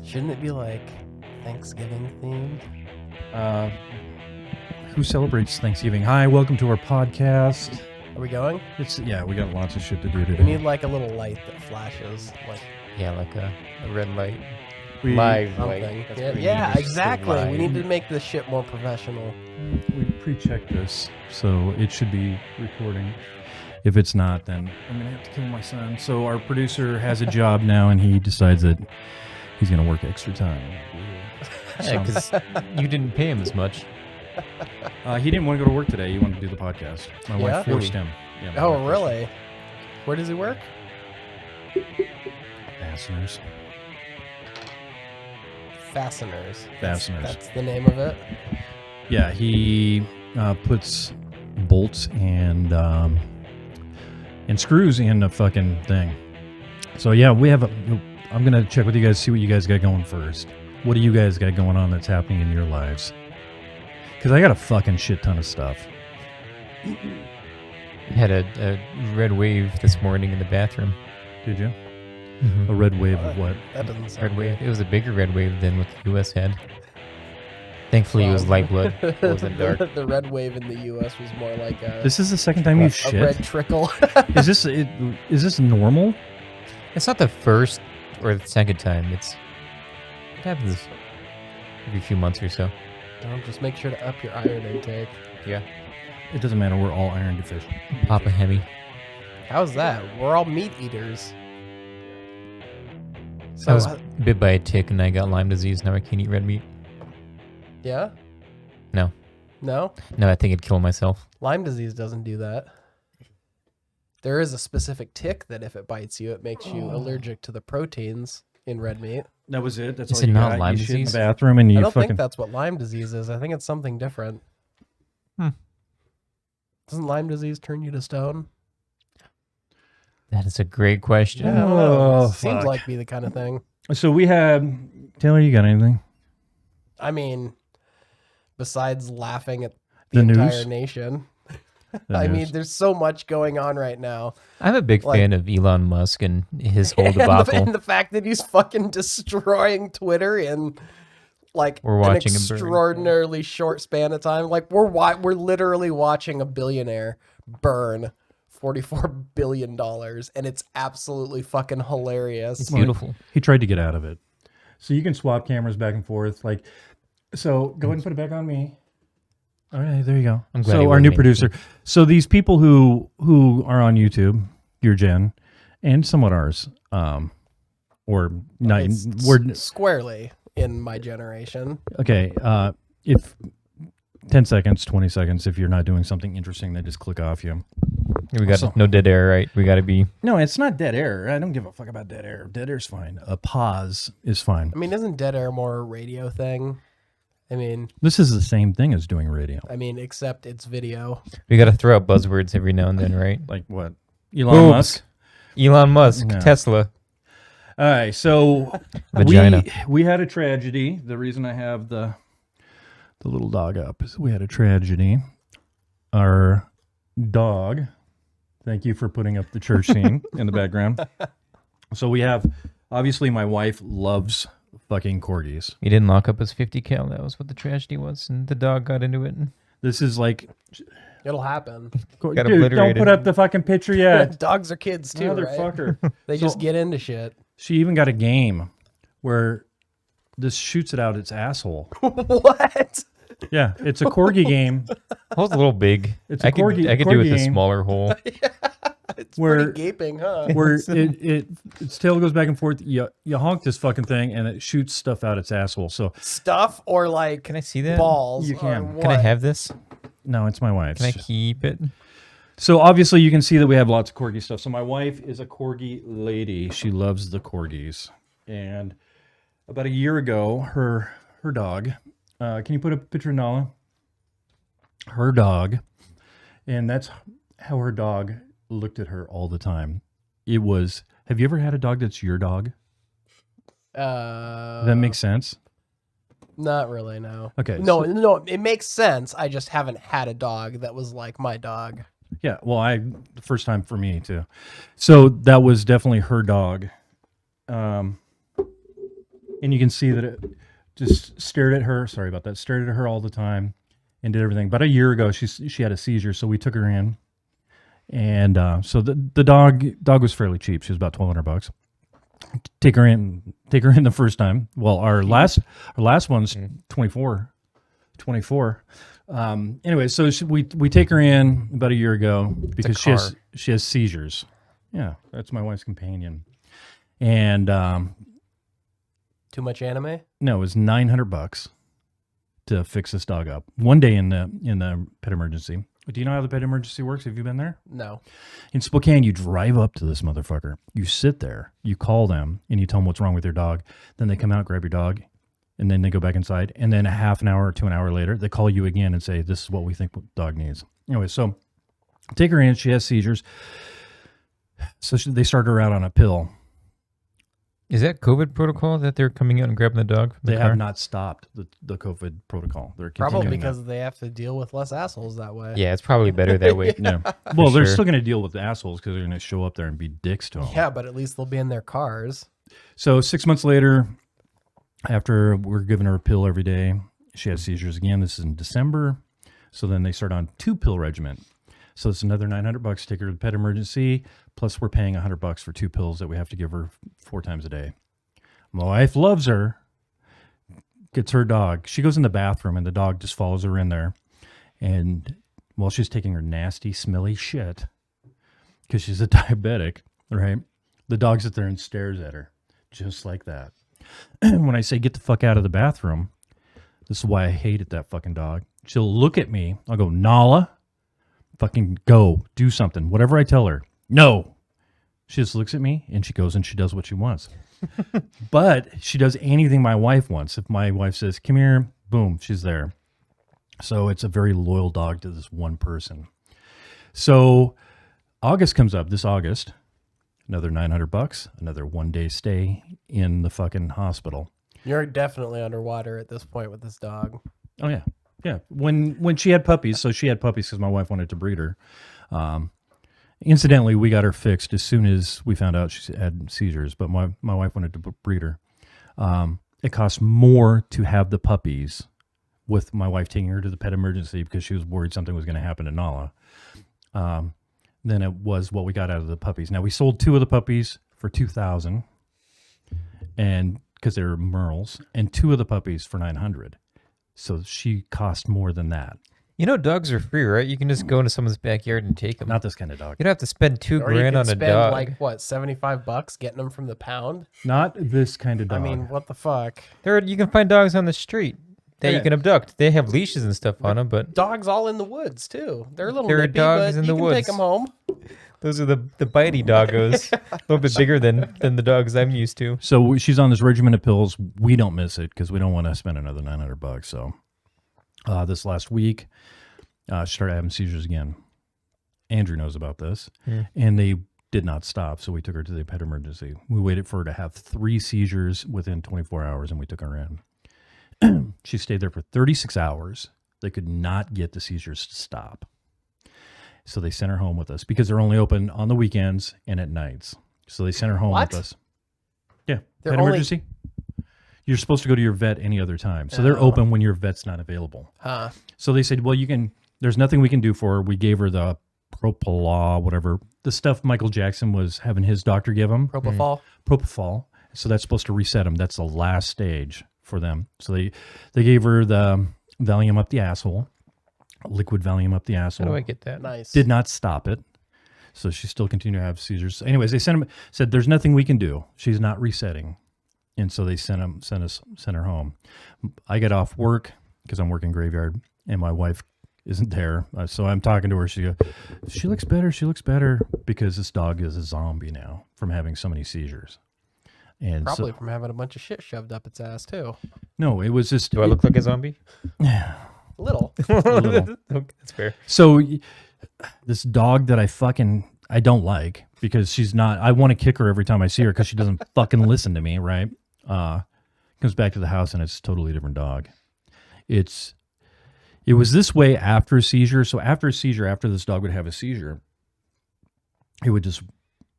Shouldn't it be like Thanksgiving themed? Who celebrates Thanksgiving? Hi, welcome to our podcast. Are we going? We got lots of shit to do today. We need like a little light that flashes, like like a red light. We- Live something. light. That's Yeah, what we yeah, need is the exactly. We light. need to make this shit more professional. We pre-checked this, so it should be recording. If it's not, then I'm gonna have to kill my son. So our producer has a job now, and he decides that he's gonna work extra time. Yeah, because you didn't pay him as much. He didn't want to go to work today. He wanted to do the podcast. My Yeah? wife forced him. Yeah, my Oh, wife forced really? Where does he work? him. Fasteners. Fasteners. Fasteners. That's the name of it. Yeah, he puts bolts and screws in the fucking thing. So yeah, I'm gonna check with you guys, see what you guys got going first. What do you guys got going on that's happening in your lives? Because I got a fucking shit ton of stuff. Had a red wave this morning in the bathroom. Did you? A red wave of what? That doesn't sound Red wave. good. It was a bigger red wave than what the U.S. had. Thankfully, it was light blood. It wasn't dark. The red wave in the U.S. was more like a, This is the second time you've a shit. red trickle. Is this normal? It's not the first or the second time. It happens every few months or so. Don't just make sure to up your iron intake. Yeah. It doesn't matter. We're all iron deficient. Papa Hemi. How's that? We're all meat eaters. I was So, bit by a tick and I got Lyme disease. Now I can't eat red meat. yeah? No. No? No, I think I'd kill myself. Lyme disease doesn't do that. There is a specific tick that if it bites you, it makes you allergic to the proteins in red meat. That was it. That's Is all it you not got. Lyme You shit in the disease? bathroom and I you don't fucking. think that's what Lyme disease is. I think it's something different. Doesn't Lyme disease turn you to stone? That is a great question. Yeah, I don't know. Oh, Seems fuck. like be the kind of thing. So we had Taylor. You got anything? I mean, besides laughing at The the entire news? nation. The I mean, news. there's so much going on right now. I'm a big Like- fan of Elon Musk and his whole And debacle. and the fact that he's fucking destroying Twitter in like We're an watching him burn. extraordinarily short span of time. Like we're literally watching a billionaire burn $44 billion, and it's absolutely fucking hilarious. It's beautiful. He tried to get out of it. So you can swap cameras back and forth. So go ahead and put it back on me. All right, there you go. I'm glad he So our wasn't new making producer. So these people who are on YouTube, your Jen, and somewhat ours, or not. It's We're squarely in my generation. okay. If 10 seconds, 20 seconds, if you're not doing something interesting, then just click off you. We got So- no dead air, right? We got to be. No, it's not dead air. I don't give a fuck about dead air. Dead air's fine. A pause is fine. I mean, isn't dead air more a radio thing? I mean, This is the same thing as doing radio. except it's video. We got to throw out buzzwords every now and then, right? Like what? Elon Boobs. Musk? Elon Musk, No. Tesla. All right, so Vagina. we had a tragedy. The reason I have the little dog up is we had a tragedy. Our dog, thank you for putting up the church scene in the background. So we have, obviously my wife loves fucking corgis. He didn't lock up his 50 cal. That was what the tragedy was, and the dog got into it. This is like, It'll happen. dude, Got don't obliterated. put up the fucking picture yet. Dogs are kids too, right? Motherfucker. They just get into shit. She even got a game where this shoots it out its asshole. What? Yeah, it's a corgi game. Hole's a little big. It's a I could corgi- I could do with corgi a game. smaller hole. It's Where- pretty gaping, huh? Where its tail goes back and forth. You honk this fucking thing and it shoots stuff out its asshole. So Stuff or like Can I see that? balls? You can. or Can I what? have this? no, it's my wife's. Can I keep it? So obviously you can see that we have lots of corgi stuff. So my wife is a corgi lady. She loves the corgis. And about a year ago, her dog. Can you put a picture of Nala? Her dog, and that's how her dog looked at her all the time. It was. Have you ever had a dog that's your dog? That makes sense. Not really, no. Okay, No, no, it makes sense. I just haven't had a dog that was like my dog. Yeah, well, the first time for me too. So that was definitely her dog. and you can see that it just stared at her. Sorry about that. Stared at her all the time and did everything. About a year ago, she had a seizure, so we took her in. And so the dog was fairly cheap. She was about $1,200. Take her in the first time. Well, our last one's 24. Anyway, so we take her in about a year ago because she has seizures. Yeah, that's my wife's companion. And Too much anime? no, it was $900 to fix this dog up. One day in the pet emergency. Do you know how the pet emergency works? Have you been there? No. In Spokane, you drive up to this motherfucker. You sit there, you call them, and you tell them what's wrong with your dog. Then they come out, grab your dog, and then they go back inside. And then a half an hour to an hour later, they call you again and say, this is what we think the dog needs. Anyway, so take her in. She has seizures. So they start her out on a pill. Is that COVID protocol that they're coming out and grabbing the dog from the They car? have not stopped the COVID protocol. They're Probably continuing because they have to deal with less assholes that way. Yeah, it's probably better that way. Yeah. Well, they're sure. still going to deal with the assholes because they're going to show up there and be dicks to them. Yeah, but at least they'll be in their cars. So 6 months later, after we're giving her a pill every day, she had seizures again. This is in December. So then they start on 2-pill regimen. So it's another $900 to take her to the pet emergency. Plus we're paying $100 for 2 pills that we have to give her 4 times a day. My wife loves her. Gets her dog. She goes in the bathroom and the dog just follows her in there. And while she's taking her nasty, smelly shit, because she's a diabetic, right? The dog sits there and stares at her just like that. When I say get the fuck out of the bathroom, this is why I hated that fucking dog. She'll look at me. I'll go, Nala, fucking go, do something. Whatever I tell her. No. She just looks at me and she goes and she does what she wants. But she does anything my wife wants. If my wife says, come here, boom, she's there. So it's a very loyal dog to this one person. So August comes up, this August, another $900, another 1-day stay in the fucking hospital. You're definitely underwater at this point with this dog. Oh yeah. Yeah. When she had puppies, so she had puppies because my wife wanted to breed her. Incidentally, we got her fixed as soon as we found out she had seizures, but my wife wanted to breed her. It cost more to have the puppies with my wife taking her to the pet emergency because she was worried something was going to happen to Nala than it was what we got out of the puppies. Now, we sold 2 of the puppies for $2,000 and because they were Merles, and 2 of the puppies for $900. So she cost more than that. You know, dogs are free, right? You can just go into someone's backyard and take them. Not this kind of dog. You don't have to spend $2 Or you grand could on a spend dog. like what, $75 getting them from the pound? Not this kind of dog. I mean, what the fuck? You can find dogs on the street that Yeah. you can abduct. They have leashes and stuff on them, but Dogs all in the woods too. They're a little There are nippy, dogs but in you the can woods. take them home. those are the bitey doggos. A little bit bigger than the dogs I'm used to. So she's on this regimen of pills. We don't miss it because we don't want to spend another $900. So this last week, she started having seizures again. Andrew knows about this, and they did not stop. So we took her to the pet emergency. We waited for her to have 3 seizures within 24 hours, and we took her in. She stayed there for 36 hours. They could not get the seizures to stop. So they sent her home with us because they're only open on the weekends and at nights. So they sent her home What? with us. Yeah, They're pet only- emergency. You're supposed to go to your vet any other time. So they're Oh. open when your vet's not available. Huh. So they said, well, there's nothing we can do for her. We gave her the Propofol, whatever. The stuff Michael Jackson was having his doctor give him. Propofol. Propofol. So that's supposed to reset them. That's the last stage for them. So they gave her the Valium up the asshole, liquid Valium up the How asshole. do I get that? Nice. Did not stop it. So she still continued to have seizures. Anyways, they said there's nothing we can do. She's not resetting. And so they sent her home. I get off work because I'm working graveyard and my wife isn't there. So I'm talking to her. She goes, she looks better. She looks better because this dog is a zombie now from having so many seizures. And Probably so, from having a bunch of shit shoved up its ass too. no, it was just Do I look like a zombie? A little. little. Okay, that's fair. So this dog that I don't like because she's not, I want to kick her every time I see her because she doesn't fucking listen to me, right? Comes back to the house and it's a totally different dog. It was this way after a seizure. So after a seizure, after this dog would have a seizure, it would just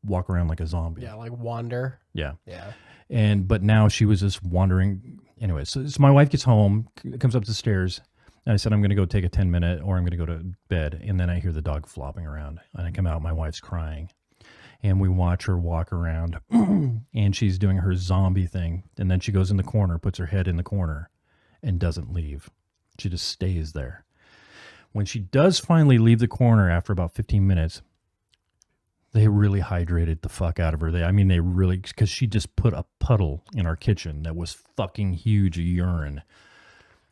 walk around like a zombie. Yeah, like wander. Yeah. Yeah. But now she was just wandering. Anyway, so my wife gets home, comes up the stairs, and I said, I'm going to go take a 10-minute or I'm going to go to bed. And then I hear the dog flopping around. And I come out, my wife's crying. And we watch her walk around. And she's doing her zombie thing. And then she goes in the corner, puts her head in the corner, and doesn't leave. She just stays there. When she does finally leave the corner after about 15 minutes, they really hydrated the fuck out of her. They really, because she just put a puddle in our kitchen that was fucking huge urine.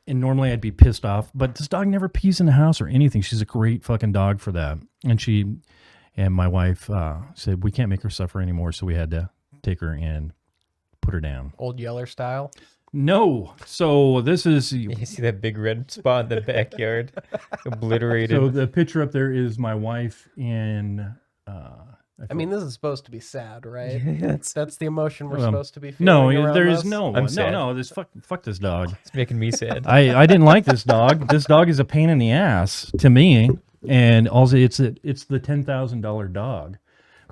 And normally I'd be pissed off, but this dog never pees in the house or anything. She's a great fucking dog for that. And my wife said, we can't make her suffer anymore. So we had to take her and put her down. Old Yeller style. No. So this is... You see that big red spot in the backyard? Obliterated. So the picture up there is my wife in... I mean, this is supposed to be sad, right? Yeah, That's the emotion we're supposed to be feeling. No, around there is this? no... I'm sad. No, this fuck this dog. It's making me sad. I didn't like this dog. This dog is a pain in the ass to me. And also it's the $10,000 dog.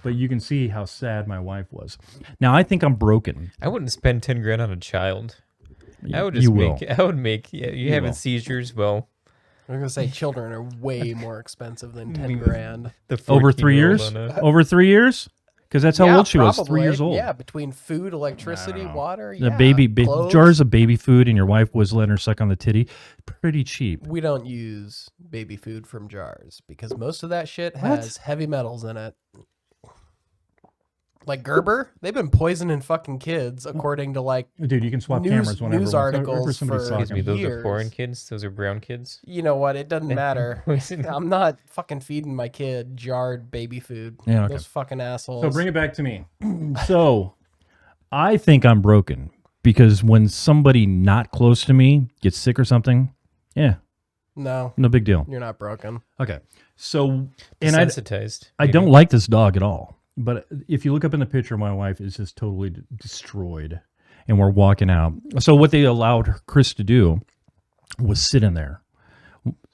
But you can see how sad my wife was. Now, I think I'm broken. I wouldn't spend 10 grand on a child. I would You will. you having will. seizures, well, I'm going to say children are way more expensive than 10 grand. the Over 3 14-year-old years? on a- Over 3 years? Because that's how old she was, 3 probably. years old. Yeah, between food, electricity, know. water, The yeah, clothes. jars of baby food, and your wife was letting her suck on the titty. Pretty cheap. We don't use baby food from jars because most of that shit has heavy metals in it. Like Gerber, they've been poisoning fucking kids, according to like Dude, you can swap News- cameras whenever news articles somebody's for- talking. Excuse me, those are years. foreign kids? Those are brown kids? you know what? It doesn't matter. Poison. I'm not fucking feeding my kid jarred baby food. Yeah, okay. Those fucking assholes. So bring it back to me. So I think I'm broken because when somebody not close to me gets sick or something, yeah, No, no big deal. you're not broken. Okay. So, and I Desensitized. I don't like this dog at all. But if you look up in the picture, my wife is just totally destroyed. And we're walking out. So what they allowed Chris to do was sit in there.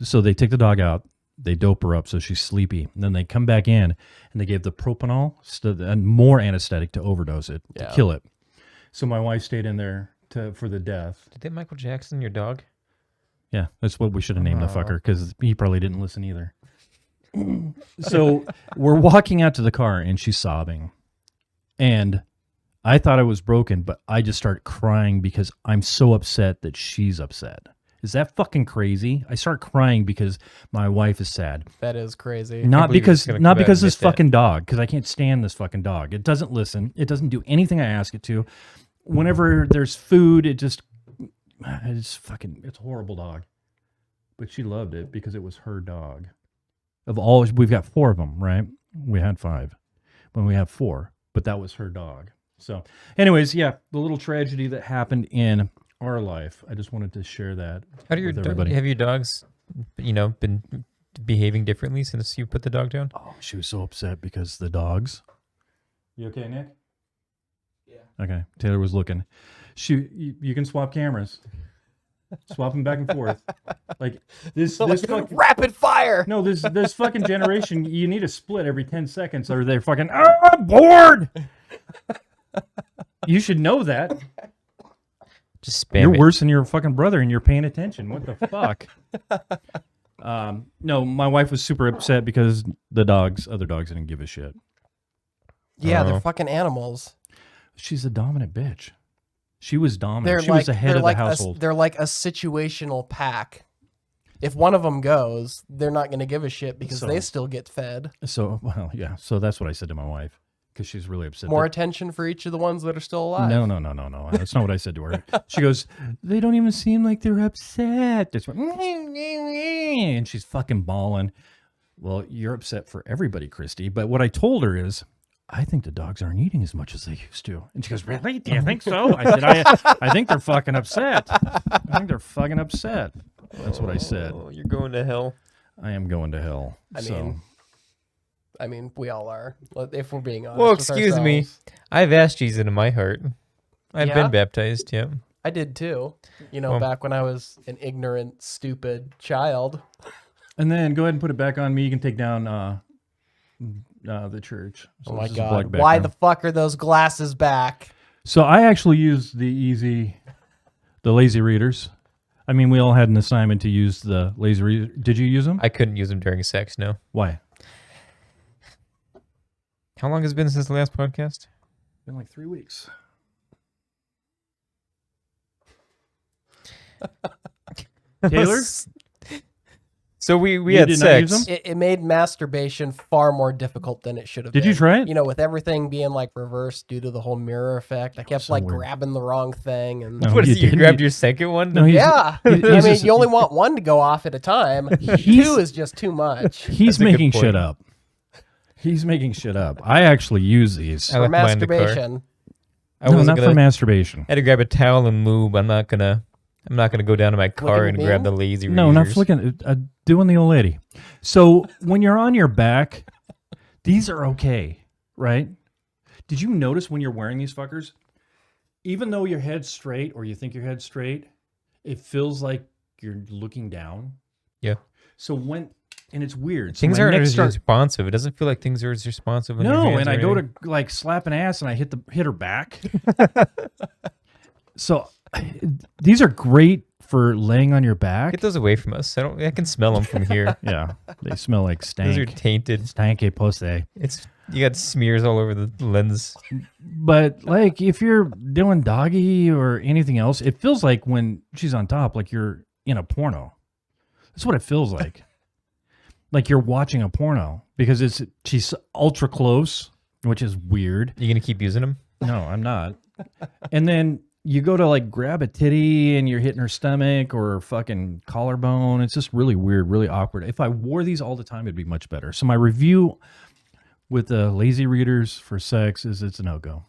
So they take the dog out. They dope her up so she's sleepy. And then they come back in and they gave the propanol and more anesthetic to overdose it, to kill it. So my wife stayed in there for the death. Did they Michael Jackson your dog? Yeah, that's what we should have named the fucker because he probably didn't listen either. So we're walking out to the car and she's sobbing. And I thought I was broken, but I just start crying because I'm so upset that she's upset. Is that fucking crazy? I start crying because my wife is sad. That is crazy. Not believe you're because just gonna come out and this admit that. fucking dog, because I can't stand this fucking dog. It doesn't listen. It doesn't do anything I ask it to. Whenever there's food, it's a horrible dog. But she loved it because it was her dog. Of all, we've got 4 of them, right? We had 5, when we have 4, but that was her dog. So, anyways, yeah, the little tragedy that happened in our life. I just wanted to share that. How do your with everybody. have your dogs, been behaving differently since you put the dog down? Oh, she was so upset because the dogs. You okay, Nick? Yeah. Okay. Taylor was looking. You can swap cameras. Swap them back and forth. Like this fucking Rapid fire. no, this fucking generation. You need a split every 10 seconds, or they're fucking bored. You should know that. Just spam You're it. worse than your fucking brother, and you're paying attention. What the fuck? No, my wife was super upset because other dogs didn't give a shit. Yeah, they're Oh. fucking animals. She's a dominant bitch. She was dominant. They're She like was the head they're of like the household. they're like a situational pack. If one of them goes, they're not going to give a shit because So- they still get fed. So, well, yeah. So that's what I said to my wife because she's really upset. More that- attention for each of the ones that are still alive. No. That's not what I said to her. She goes, they don't even seem like they're upset. That's what, and she's fucking bawling. Well, you're upset for everybody, Christy. But what I told her is, I think the dogs aren't eating as much as they used to. And she goes, really? Do you think so? I said, I think they're fucking upset. I think they're fucking upset. That's what I said. Oh, you're going to hell. I am going to hell. I mean, we all are. If we're being honest. Well, with excuse me. ourselves. I've asked Jesus into my heart. I've Yeah? been baptized, yeah. I did too. Well- Back when I was an ignorant, stupid child. And then go ahead and put it back on me. You can take down the church. So Oh my this is a black god! Why background. the fuck are those glasses back? So I actually used the lazy readers. I mean, we all had an assignment to use the lazy reader. Did you use them? I couldn't use them during sex, no. Why? How long has it been since the last podcast? Been like 3 weeks. Taylor? So we You had did not use sex. them? It made masturbation far more difficult than it should have Did been. you try it? You know, with everything being like reversed due to the whole mirror effect, I kept So like weird. grabbing the wrong thing. And No. What is you it? You didn't. grabbed your second one? No, he's, yeah, he's I mean, just- you only want one to go off at a time. Two is just too much. He's That's a good making point. shit up. He's making shit up. I actually use these. I For left mine in the car. masturbation. I No, wasn't not for gonna. masturbation. I had to grab a towel and move. I'm not gonna go down to my car Flicking and the grab bean? the lazy No, not readers. flicking. Doing the old lady. So when you're on your back, these are okay, right? Did you notice when you're wearing these fuckers, even though your head's straight or you think your head's straight, it feels like you're looking down. Yeah. So and it's weird. So Things my aren't neck as starts- responsive. It doesn't feel like things are as responsive. When your No, hands and are I go in. to like slap an ass and I hit her back. So these are great for laying on your back. Get those away from us. I can smell them from here. Yeah, they smell like Those are stank. tainted. Stanky pussy. You got smears all over the lens. But like if you're doing doggy or anything else, it feels like when she's on top, like you're in a porno. That's what it feels like. Like you're watching a porno because she's ultra close, which is weird. You gonna keep using them? No, I'm not. And then you go to like grab a titty and you're hitting her stomach or her fucking collarbone. It's just really weird, really awkward. If I wore these all the time, it'd be much better. So my review with the lazy readers for sex is it's a no-go.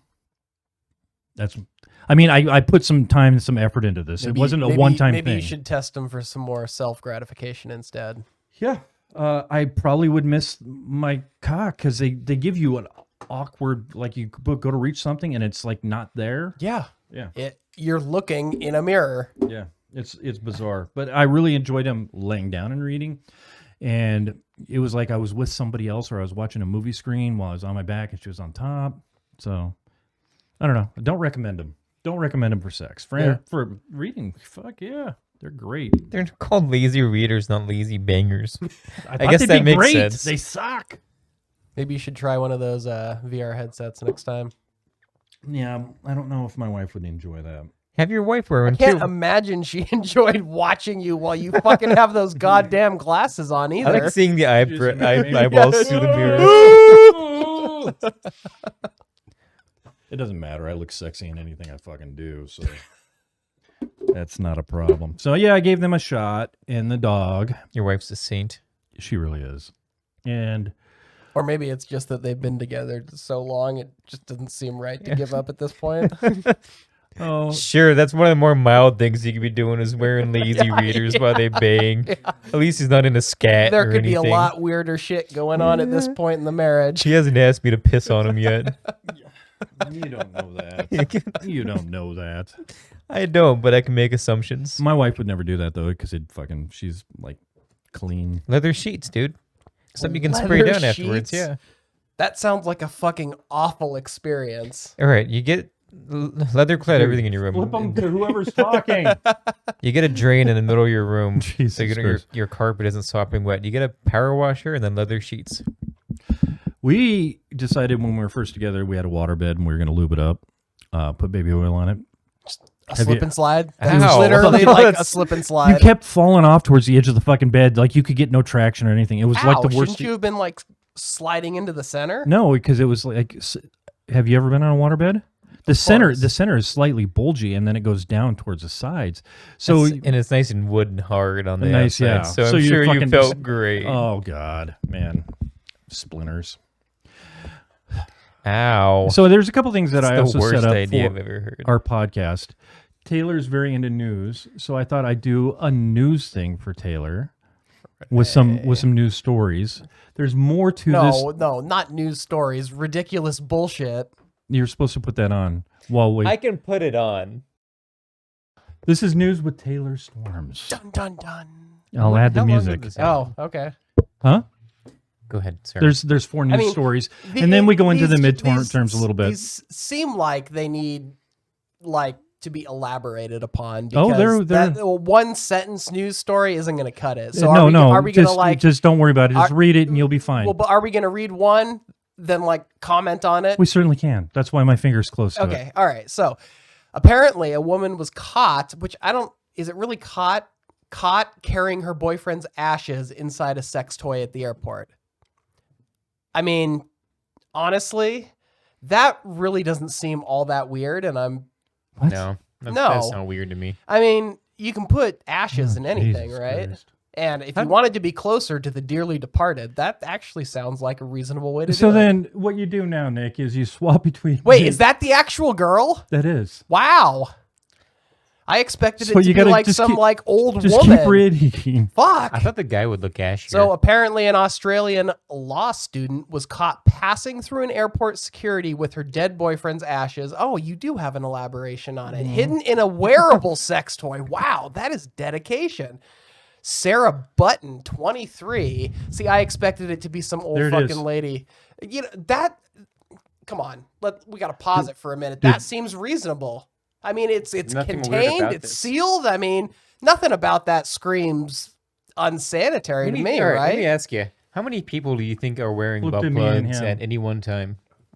I put some time and some effort into this. It wasn't a one-time Maybe thing. you should test them for some more self-gratification instead. Yeah. I probably would miss my cock because they give you an awkward, like you go to reach something and it's like not there. Yeah. Yeah. You're looking in a mirror. Yeah. It's bizarre. But I really enjoyed him laying down and reading. And it was like I was with somebody else or I was watching a movie screen while I was on my back and she was on top. So I don't know. I don't recommend them. Don't recommend them for sex. For reading, fuck yeah. They're great. They're called lazy readers, not lazy bangers. I guess they'd that be makes great. sense. They suck. Maybe you should try one of those VR headsets next time. Yeah, I don't know if my wife would enjoy that. Have your wife wear one Can't too. imagine she enjoyed watching you while you fucking have those goddamn glasses on I either. like seeing the eyeballs Yes. through the mirror. It doesn't matter. I look sexy in anything I fucking do, so that's not a problem. So yeah, I gave them a shot, and the dog, Your wife's a saint. she really is. And Or maybe it's just that they've been together so long, it just doesn't seem right to give up at this point. oh, Sure, that's one of the more mild things you could be doing is wearing lazy readers while they bang. At least he's not in a scat There or could be anything. a lot weirder shit going on at this point in the marriage. He hasn't asked me to piss on him yet. you don't know that. You don't know that. I don't, but I can make assumptions. My wife would never do that though, because she's like clean. Leather sheets, dude. Something you can Leather spray down afterwards. sheets? Yeah. That sounds like a fucking awful experience. All right, you get leather clad everything in your room. Flip them to whoever's talking. You get a drain in the middle of your room, Jesus so Christ. your carpet isn't sopping wet. You get a power washer and then leather sheets. We decided when we were first together, we had a waterbed and we were going to lube it up, put baby oil on it. A Have slip you- and slide? Ow. That's literally No, like a that's- slip and You slide. kept falling off towards the edge of the fucking bed. Like you could get no traction or anything. It was Ow, like the worst. shouldn't you have been like sliding into the center? No, because it was like, have you ever been on a waterbed? The center is slightly bulgy and then it goes down towards the sides. So and it's nice and wood and hard on the Nice, outside. yeah. So, So I'm you're sure you fucking felt just- great. oh God, man, splinters. Ow. So there's a couple things that It's I the also worst set up idea for I've ever heard. our podcast. Taylor's very into news, so I thought I'd do a news thing for Taylor with some news stories. There's more to this. No, not news stories. Ridiculous bullshit. You're supposed to put that on while we. I can put it on. This is news with Taylor Storms. Dun dun dun. I'll add the How long music. did this happen? Oh, okay. Huh? Go ahead, sir. There's four news mean, stories, and then we go into the these- midterms a little bit. These seem like they need like to be elaborated upon Oh, because they're- that one sentence news story isn't going to cut it. So no, are we going to like just don't worry about it. Just are- read it and you'll be fine. well, but are we going to read one then like comment on it? We certainly can. That's why my finger's close to it. Okay. All right. So apparently a woman was caught, which is it really caught carrying her boyfriend's ashes inside a sex toy at the airport? I mean, honestly, that really doesn't seem all that weird. And What? No, No. that's not weird to me. I mean, you can put ashes Oh, in anything, Jesus right? Christ. And if you wanted to be closer to the dearly departed, that actually sounds like a reasonable way to do So it. then what you do now, Nick, is you swap between... Wait, is that the actual girl? That is. Wow. I expected So it to you be gotta like just some keep- like old Just woman. keep reading. Fuck. I thought the guy would look ashier. So apparently an Australian law student was caught passing through an airport security with her dead boyfriend's ashes. Oh, you do have an elaboration on it. Hidden in a wearable sex toy. Wow, that is dedication. Sarah Button, 23. See, I expected it to be some old There it fucking is. lady. You know, come on. We got to pause it for a minute. That seems reasonable. I mean, it's Nothing weird contained, about it's this. sealed. I mean, nothing about that screams unsanitary to me, all right, right? Let me ask you, how many people do you think are wearing Looked butt at me and plugs him. at any one time?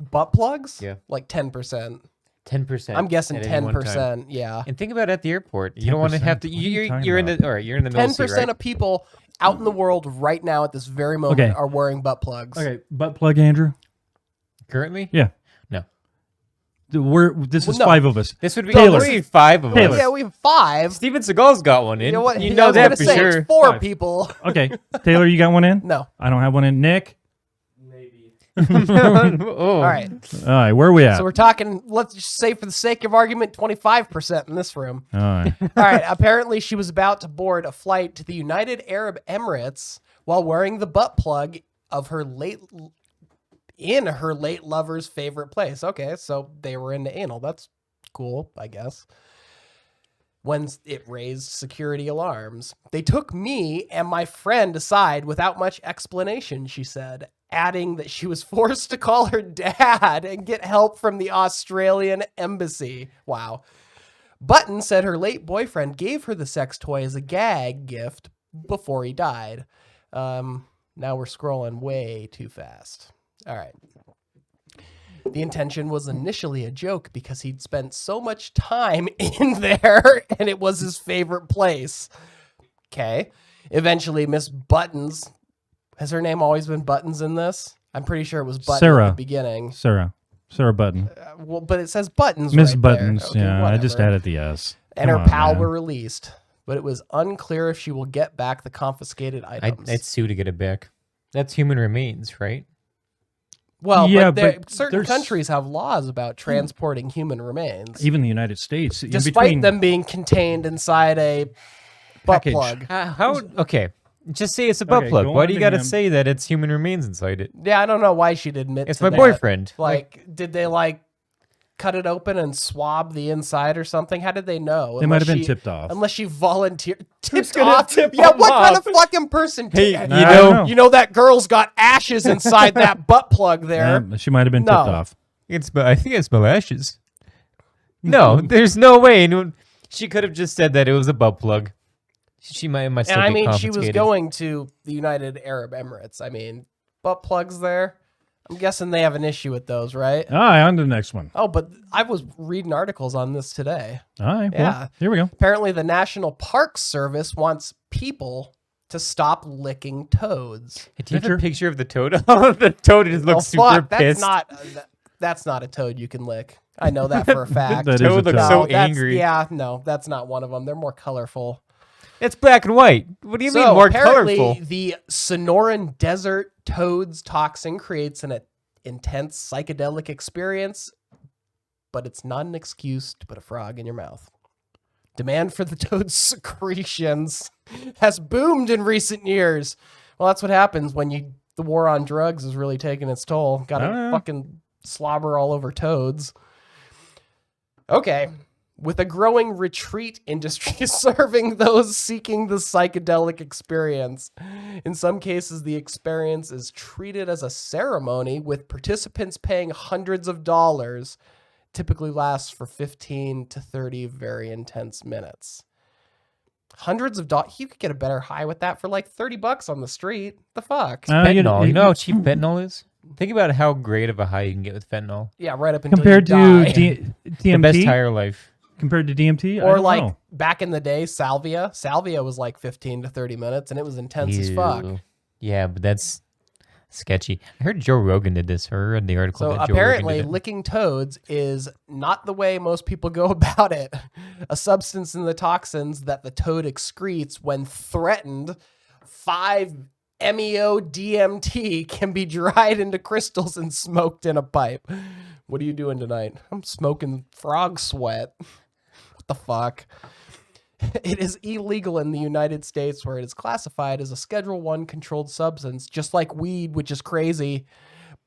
Butt plugs? Yeah. Like 10%. 10%. I'm guessing at any one time. 10%. Yeah. And think about it at the airport. You don't want to 10%? have to. What are you talking You're in about? the. All right, you're in the middle 10% seat, right? of people out in the world right now at this very moment Okay. are wearing butt plugs. Okay, butt plug, Andrew. Currently, Yeah. no. This is no. 5 of us. This would be Taylor. only 5 of Taylor. us. Yeah, we have 5. Steven Seagal's got one in. You know what? You I know was that gonna for say, sure. It's 4 5. people. Okay, Taylor, you got one in? No. I don't have one in. Nick? Oh. All right. All right, where are we at? So we're talking, let's just say for the sake of argument, 25% in this room. All right. All right. Apparently, she was about to board a flight to the United Arab Emirates while wearing the butt plug of her late lover's favorite place. Okay, so they were into anal. That's cool, I guess. When it raised security alarms, they took me and my friend aside without much explanation, she said, adding that she was forced to call her dad and get help from the Australian embassy. Wow. Button said her late boyfriend gave her the sex toy as a gag gift before he died. Now we're scrolling way too fast. All right. The intention was initially a joke because he'd spent so much time in there and it was his favorite place. Okay. Eventually, Miss Buttons, has her name always been Buttons in this? I'm pretty sure it was Buttons at Sarah. the beginning. Sarah Button. Well, but it says Buttons Miss right Buttons. there. Okay, Yeah, I just whatever. added the S. And Come her on, pal man. were released, but it was unclear if she will get back the confiscated items. I'd sue to get it back. That's human remains, right? Well, Yeah, but certain there's- countries have laws about transporting human remains, Even the United States. in despite between, them being contained inside a butt Package. plug. How? Okay. Just say it's a butt Okay, plug. go Why on do you to got to him. say that it's human remains inside it? Yeah, I don't know why she'd admit It's to my that. boyfriend. Like, did they like cut it open and swab the inside or something? How did they know? They might have been Unless she- tipped off. Unless she volunteered. Tipped gonna off? tip Yeah, them what kind of off? fucking person? Hey, tipped- you I know, don't know. You know that girl's got ashes inside that butt plug there. Yeah, she might have been No. tipped off. I think it's ashes. No, there's no way. She could have just said that it was a butt plug. She might still And I get mean, she was confiscated. going to the United Arab Emirates. I mean, butt plugs there. I'm guessing they have an issue with those, right? All right, on to the next one. Oh, but I was reading articles on this today. All right, Yeah. well, here we go. Apparently, the National Park Service wants people to stop licking toads. Do you have Picture? a picture of the toad? Oh, the toad just looks super fuck, pissed. that's not a toad you can lick. I know that for a fact. That is a Toad looks toad. so that's- angry. Yeah, no, that's not one of them. They're more colorful. It's black and white. What do you mean more apparently, colorful? the Sonoran Desert toad's toxin creates an intense psychedelic experience, but it's not an excuse to put a frog in your mouth. Demand for the toad's secretions has boomed in recent years. Well, that's what happens when the war on drugs is really taking its toll. Got to fucking slobber all over toads. Okay. With a growing retreat industry serving those seeking the psychedelic experience. In some cases, the experience is treated as a ceremony with participants paying hundreds of dollars typically lasts for 15 to 30 very intense minutes. Hundreds of dollars. You could get a better high with that for like $30 on the street. The fuck? Fentanyl. You know how cheap fentanyl is? Think about how great of a high you can get with fentanyl. Yeah, right up until compared you to die. DMT, The best higher life. compared to DMT, I Or don't like know. back in the day, salvia. Salvia was like 15 to 30 minutes, and it was intense as fuck. Ew. Yeah, but that's sketchy. I heard Joe Rogan did this. I read the article So that Joe apparently, Rogan did it. licking toads is not the way most people go about it. A substance in the toxins that the toad excretes when threatened, 5-MeO-DMT, can be dried into crystals and smoked in a pipe. What are you doing tonight? I'm smoking frog sweat. What the fuck? It is illegal in the United States, where it is classified as a Schedule 1 controlled substance, just like weed, which is crazy.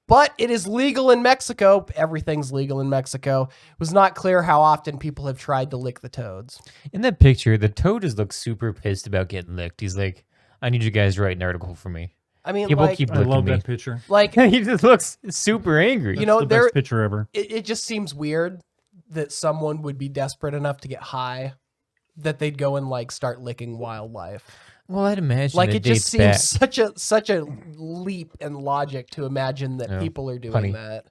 But it is legal in Mexico. Everything's legal in Mexico. It was not clear how often people have tried to lick the toads. In that picture, the toad just looks super pissed about getting licked. He's like, I need you guys to write an article for me. I mean, People like, keep I licking love me. that picture. like He just looks super angry. You know, the there best picture ever. it just seems weird that someone would be desperate enough to get high that they'd go and like start licking wildlife. Well, I'd imagine Like, it just seems back. such a leap in logic to imagine that Yeah. people are doing Honey. that.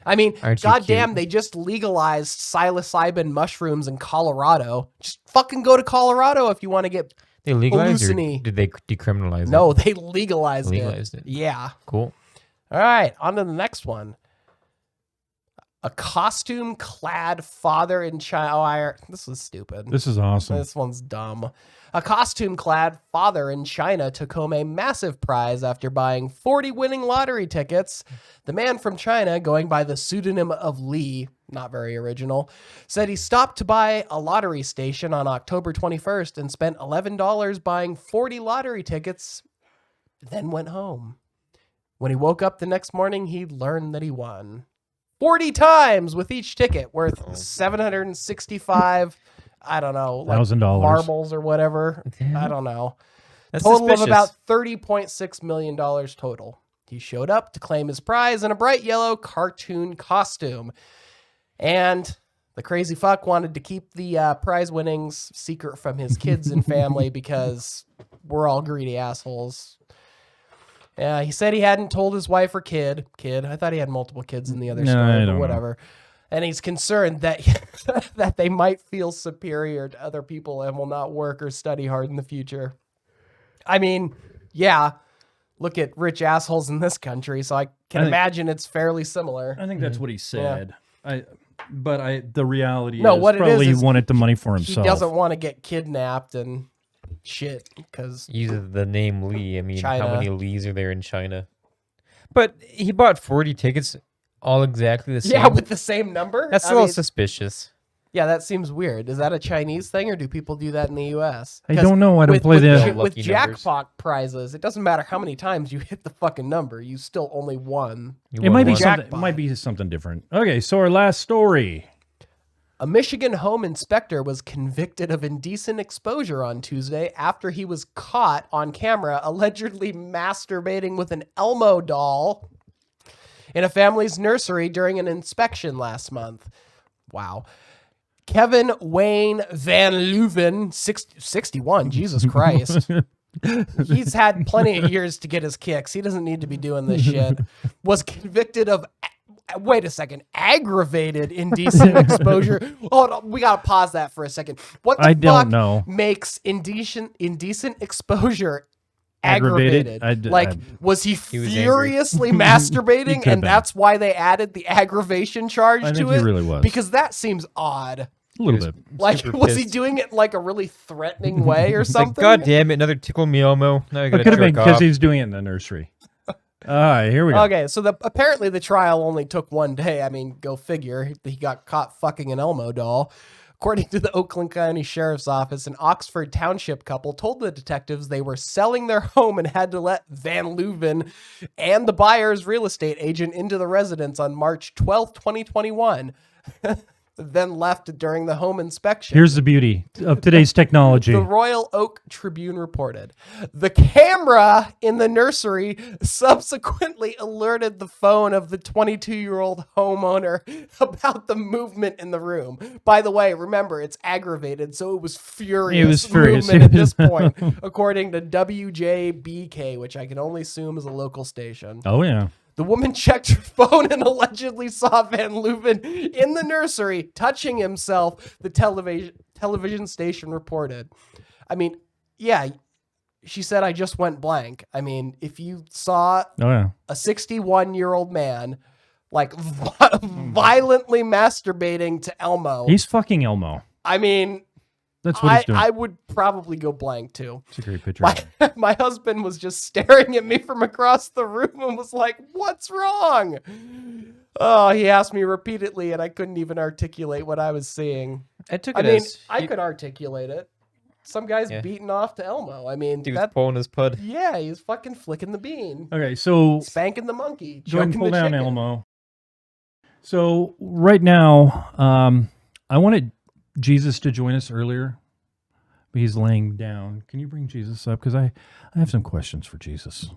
I mean, Aren't you goddamn, cute? they just legalized psilocybin mushrooms in Colorado. Just fucking go to Colorado if you want to get. They legalized or hallucini. did they decriminalize it? No, they legalized, Legalized it. Yeah. Cool. All right, on to the next one. A costume-clad father in China. This is stupid. This is awesome. This one's dumb. A costume-clad father in China took home a massive prize after buying 40 winning lottery tickets. The man from China, going by the pseudonym of Li, not very original, said he stopped to buy a lottery station on October 21st and spent $11 buying 40 lottery tickets, then went home. When he woke up the next morning, he learned that he won 40 times with each ticket, worth 765, I don't know, like $1,000. marbles or whatever. I don't know. That's Total of suspicious. about $30.6 million total. He showed up to claim his prize in a bright yellow cartoon costume. And the crazy fuck wanted to keep the prize winnings secret from his kids and family because we're all greedy assholes. Yeah, he said he hadn't told his wife or kid. I thought he had multiple kids in the other No, story, I but don't whatever. And he's concerned that that they might feel superior to other people and will not work or study hard in the future. I mean, yeah, look at rich assholes in this country, so I can I think- imagine it's fairly similar. I think that's what he said. The reality No, is what it probably is he wanted the money for He himself. doesn't want to get kidnapped and shit because Uses the name Lee. I mean, China. how many Lees are there in China? But he bought 40 tickets, all exactly the same. yeah, with the same number. That's I a little mean, suspicious. yeah, that seems weird. Is that a Chinese thing or do people do that in the U.S.? I don't know. I don't play with, the- with Lucky numbers. jackpot prizes. It doesn't matter how many times you hit the fucking number. You still only won. You It won might be one. something. It Jackpot. might be something different. Okay, so our last story. A Michigan home inspector was convicted of indecent exposure on Tuesday after he was caught on camera allegedly masturbating with an Elmo doll in a family's nursery during an inspection last month. Wow. Kevin Wayne Van Leuven, 61, Jesus Christ. He's had plenty of years to get his kicks. He doesn't need to be doing this shit. Was convicted of, wait a second, aggravated indecent exposure. Hold on, we gotta pause that for a second. What the I fuck don't know. makes indecent exposure Aggravated? aggravated? I- Was he was angry. furiously He masturbating, could've and been. that's why they added the aggravation charge I to think it? he really was. Because that seems odd. A little bit. Like, Super was he pissed. doing it in like a really threatening way or Like, something? God damn it, another tickle me Elmo. Now I It gotta could have been jerk because off. he's doing it in the nursery. All right, here we go. Okay, so apparently the trial only took one day. I mean, go figure. He got caught fucking an Elmo doll. According to the Oakland County Sheriff's Office, an Oxford Township couple told the detectives they were selling their home and had to let Van Leuven and the buyer's real estate agent into the residence on March 12th, 2021. then left during the home inspection. Here's the beauty of today's technology. The Royal Oak Tribune reported. The camera in the nursery subsequently alerted the phone of the 22-year-old homeowner about the movement in the room. By the way, remember, it's aggravated, so it was furious. It was furious. Movement at this point, according to WJBK, which I can only assume is a local station. Oh, yeah. The woman checked her phone and allegedly saw Van Leuven in the nursery touching himself, the television station reported. I mean, yeah, she said, I just went blank. I mean, if you saw a 61-year-old man like violently masturbating to Elmo. He's fucking Elmo. I mean, that's what he's doing. I would probably go blank too. It's a great picture. My husband was just staring at me from across the room and was like, what's wrong? Oh, he asked me repeatedly and I couldn't even articulate what I was seeing. I took I it mean, as I could articulate it. Some guy's beating off to Elmo. I mean, he was pulling his pud. Yeah, he was fucking flicking the bean. Okay, so Spanking the monkey. go ahead and choking pull the down chicken. Elmo. So right now, I wanted Jesus to join us earlier, but he's laying down. Can you bring Jesus up? Because I have some questions for Jesus.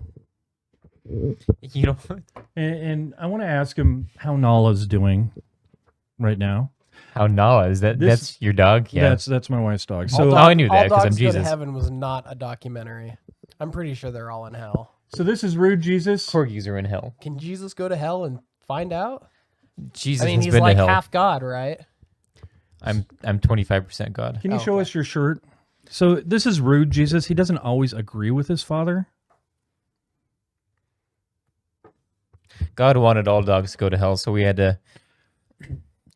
You know, And I want to ask him how Nala's doing right now. how Nala is that? That's your dog. Yeah, That's my wife's dog. All So Dog- I knew that All 'cause I'm Dogs Go to Jesus. Heaven was not a documentary. I'm pretty sure they're all in hell. so this is rude, Jesus. corgis are in hell. Can Jesus go to hell and find out? Jesus I mean, has he's been like to hell. half God, right? I'm 25% God. Can you show Okay. us your shirt? So this is rude, Jesus. He doesn't always agree with his father. God wanted all dogs to go to hell, so we had to.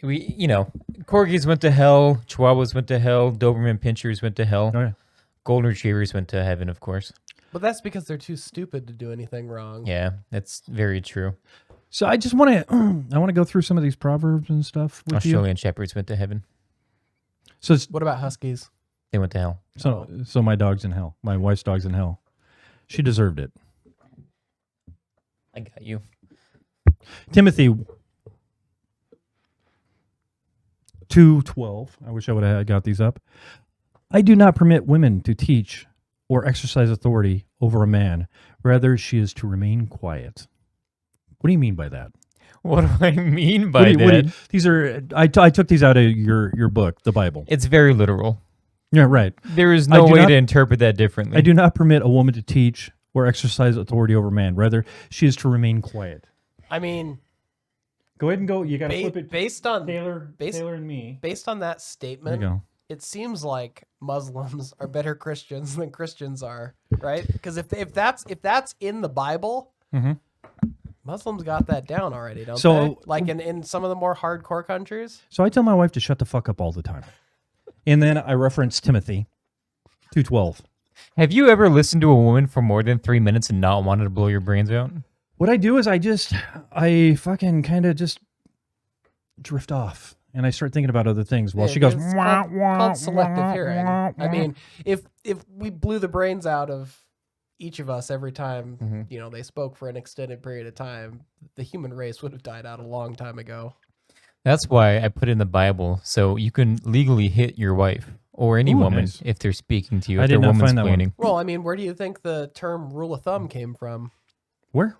Corgis went to hell, Chihuahuas went to hell, Doberman Pinschers went to hell, Oh, yeah. Golden Retrievers went to heaven, of course. But that's because they're too stupid to do anything wrong. Yeah, that's very true. So I just want to I want to go through some of these proverbs and stuff with you. Australian Shepherds went to heaven. So it's, What about huskies? They went to hell. so my dog's in hell. My wife's dog's in hell. She deserved it. I got you. Timothy 2:12. I wish I would have got these up. I do not permit women to teach or exercise authority over a man. Rather, she is to remain quiet. What do you mean by that? What do I mean What by do you- that? these are I took these out of your book, the Bible. It's very literal. Yeah, right. There is I no do way not- to interpret that differently. I do not permit a woman to teach or exercise authority over a man. Rather, she is to remain quiet. I mean, Go ahead and go. You got to flip it. based on Taylor base- and me. based on that There you statement, go. it seems like Muslims are better Christians than Christians are, right? Because if that's in the Bible, Mhm. Muslims got that down already, don't So- they? Like in some of the more hardcore countries. So I tell my wife to shut the fuck up all the time. And then I reference Timothy 2:12. Have you ever listened to a woman for more than 3 minutes and not wanted to blow your brains out? What I do is I fucking kind of just drift off and I start thinking about other things while Yeah, she goes, it's "Wah, called, wah, called selective wah, hearing. wah, I wah." mean, if we blew the brains out of each of us every time, Mhm. they spoke for an extended period of time, the human race would have died out a long time ago. That's why I put in the Bible so you can legally hit your wife or any Ooh, woman nice. if they're speaking to you. I If did they're not find that one. womansplaining. Well, I mean, where do you think the term rule of thumb came from? Where?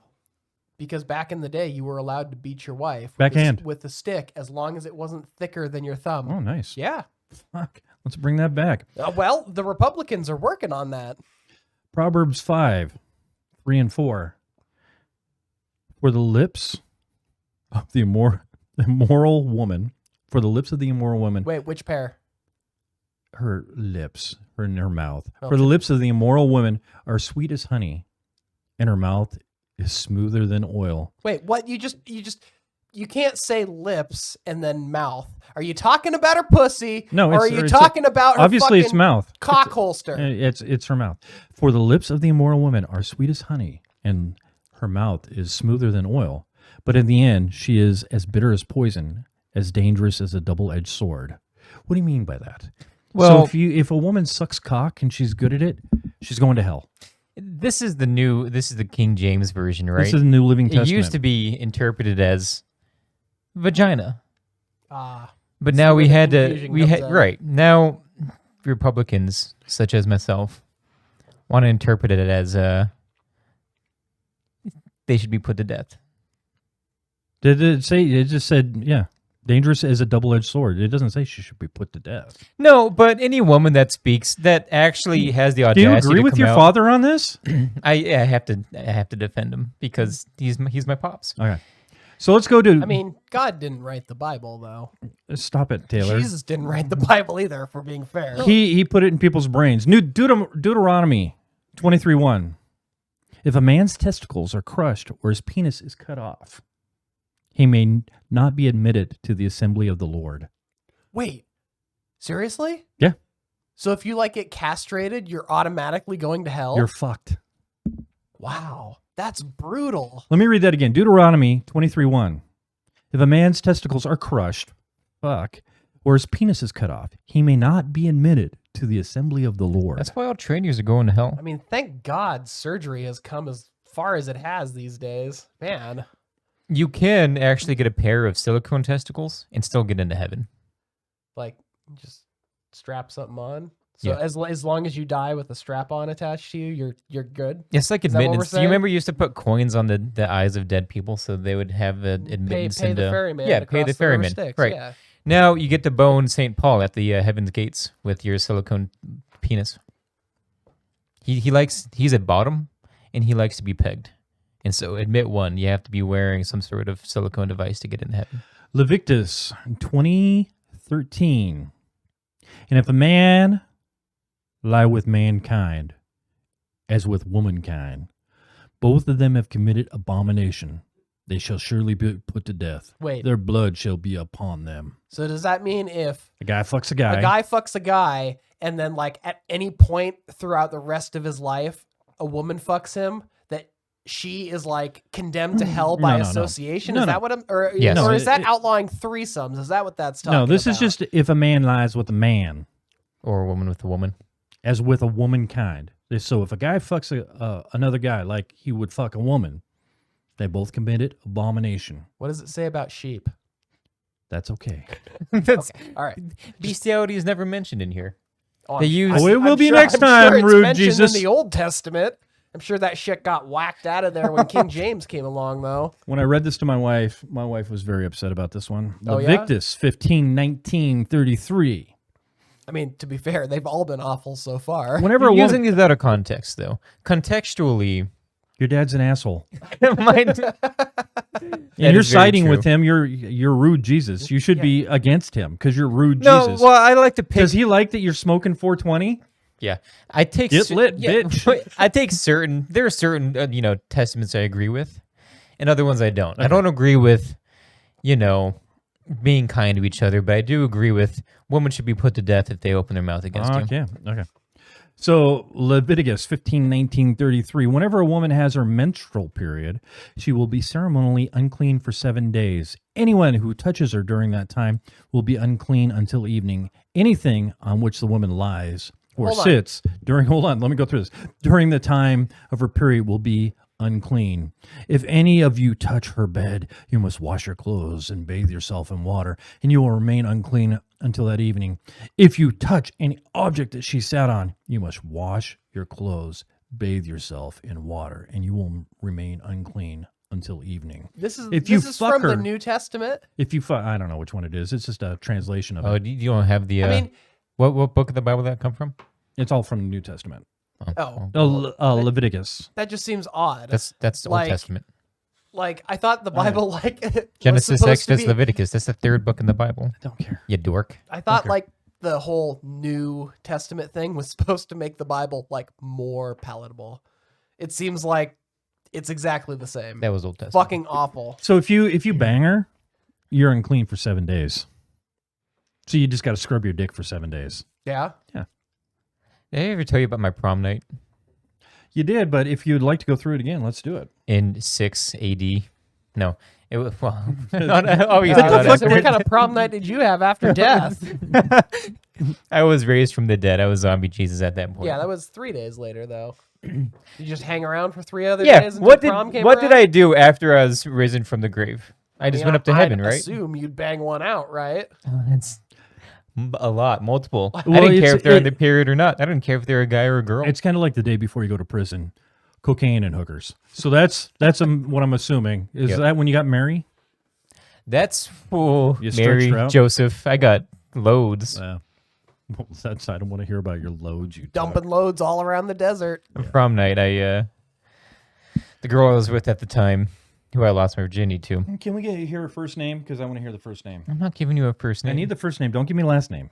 Because back in the day, you were allowed to beat your wife Backhand. with a stick as long as it wasn't thicker than your thumb. Oh, nice. Yeah. Fuck. Let's bring that back. Well, the Republicans are working on that. Proverbs 5:3 and 4. For the lips of the immoral woman, for the lips of the immoral woman, Wait, which pair? her lips, her in her mouth. For Okay. the lips of the immoral woman are sweet as honey, and her mouth is smoother than oil. Wait, what? You can't say lips and then mouth. Are you talking about her pussy? No, or are it's- you it's talking about her Obviously, it's fucking mouth. cock holster? It's her mouth. For the lips of the immoral woman are sweet as honey, and her mouth is smoother than oil. But in the end, she is as bitter as poison, as dangerous as a double-edged sword. What do you mean by that? Well- so if a woman sucks cock and she's good at it, she's going to hell. This is the King James version, right? This is the New Living It Testament. used to be interpreted as vagina. Ah, But See now where we the had to, confusion we comes had, in. right. Now Republicans, such as myself, want to interpret it as they should be put to death. Did it say? It just said, yeah, dangerous as a double-edged sword. It doesn't say she should be put to death. No, but any woman that speaks, that actually has the Do audacity you agree to with come your out- father on this? I have to defend him because he's my pops. Okay. So let's go to. I mean, God didn't write the Bible, though. Stop it, Taylor. Jesus didn't write the Bible either, if we're being fair. He put it in people's brains. New Deuteronomy 23:1. If a man's testicles are crushed or his penis is cut off, he may not be admitted to the assembly of the Lord. Wait, seriously? Yeah. So if you get castrated, you're automatically going to hell? You're fucked. Wow, that's brutal. Let me read that again. Deuteronomy 23:1. If a man's testicles are crushed, or his penis is cut off, he may not be admitted to the assembly of the Lord. That's why all trainers are going to hell. I mean, thank God surgery has come as far as it has these days. Man, You can actually get a pair of silicone testicles and still get into heaven. just strap something on. So Yeah. as long as you die with a strap on attached to you, you're good. It's like Is that what we're admittance. Do you saying? remember you used to put coins on the eyes of dead people so they would have an admittance Pay into the ferryman. Yeah, to pay cross the river ferryman. Styx, Right. Yeah. Now you get to bone St. Paul at the heaven's gates with your silicone penis. He's at bottom and he likes to be pegged. And so admit one, you have to be wearing some sort of silicone device to get in heaven. Leviticus 20:13. And if a man lie with mankind as with womankind, both of them have committed abomination. They shall surely be put to death. Wait. Their blood shall be upon them. So does that mean if A guy fucks a guy. a guy fucks a guy and then at any point throughout the rest of his life, a woman fucks him, that she is condemned to hell by No, no. association? No, Is no. that what I'm, or, Yes. or No, is that it- outlawing threesomes? Is that what that's talking No, this about? is just if a man lies with a man Or a woman with a woman. as with a womankind. So if a guy fucks another guy like he would fuck a woman, they both committed abomination. What does it say about sheep? That's okay. That's All right. bestiality is never mentioned in here. Oh, They use- Oh, it will be sure- next I'm time, sure it's rude mentioned Jesus. in the Old Testament. I'm sure that shit got whacked out of there when King James came along, though. When I read this to my wife was very upset about this one. Oh, yeah? Leviticus 15:19-33. I mean, to be fair, they've all been awful so far. Whenever You're a using woman, these out of context, though. Contextually, your dad's an asshole, might- and That you're is very siding true. with him, you're rude Jesus. You should be against him because you're rude no. Jesus. Well, I like to pick. Does he like that you're smoking 420? Yeah, I take Get lit, bitch. I take certain. There are certain testaments I agree with, and other ones I don't. I don't agree with, being kind to each other, but I do agree with women should be put to death if they open their mouth against you. Okay. So Leviticus 15:19-33. Whenever a woman has her menstrual period, she will be ceremonially unclean for 7 days. Anyone who touches her during that time will be unclean until evening. Anything on which the woman lies or Hold on. sits during let me go through this. During the time of her period will be unclean. If any of you touch her bed, you must wash your clothes and bathe yourself in water, and you will remain unclean until that evening. If you touch any object that she sat on, you must wash your clothes, bathe yourself in water, and you will remain unclean until evening. This is If you this is fuck from the her- New Testament. If you I don't know which one it is. It's just a translation of Oh, it. you don't have the. I mean, what book of the Bible did that come from? It's all from the New Testament. Leviticus. that just seems odd. That's Old Like, Testament. I thought the Bible Genesis, was supposed to Exodus, be, Leviticus. That's the third book in the Bible. I don't care. You dork. I thought the whole New Testament thing was supposed to make the Bible more palatable. It seems like it's exactly the same. That was Old Testament. Fucking awful. So if you bang her, you're unclean for 7 days. So you just got to scrub your dick for 7 days. Yeah. Did I ever tell you about my prom night You did, but if you'd like to go through it again, let's do it. in 6 AD? No, it was obviously What not the fuck? after- What kind of prom night did you have after death? I was raised from the dead. I was zombie Jesus at that point. Yeah, that was 3 days later, though. You just hang around for 3 other Yeah. days until What prom came did around? I do after I was risen from the grave? I just went up to heaven, I'd right? assume you'd bang one out, right? Oh, that's a lot, multiple. I Well, didn't care if they're it- in the period or not. I didn't care if they're a guy or a girl. It's kind of like the day before you go to prison, cocaine and hookers. So that's what I'm assuming. Is Yep. that when you got Mary? That's for You stretched Mary, her out? Joseph. I got loads. Well, that's I don't want to hear about your loads. You Dumping loads all around the desert. Prom night, the girl I was with at the time, who I lost my virginity to. Can we hear her first name? Because I want to hear the first name. I'm not giving you a first name. I need the first name. Don't give me last name.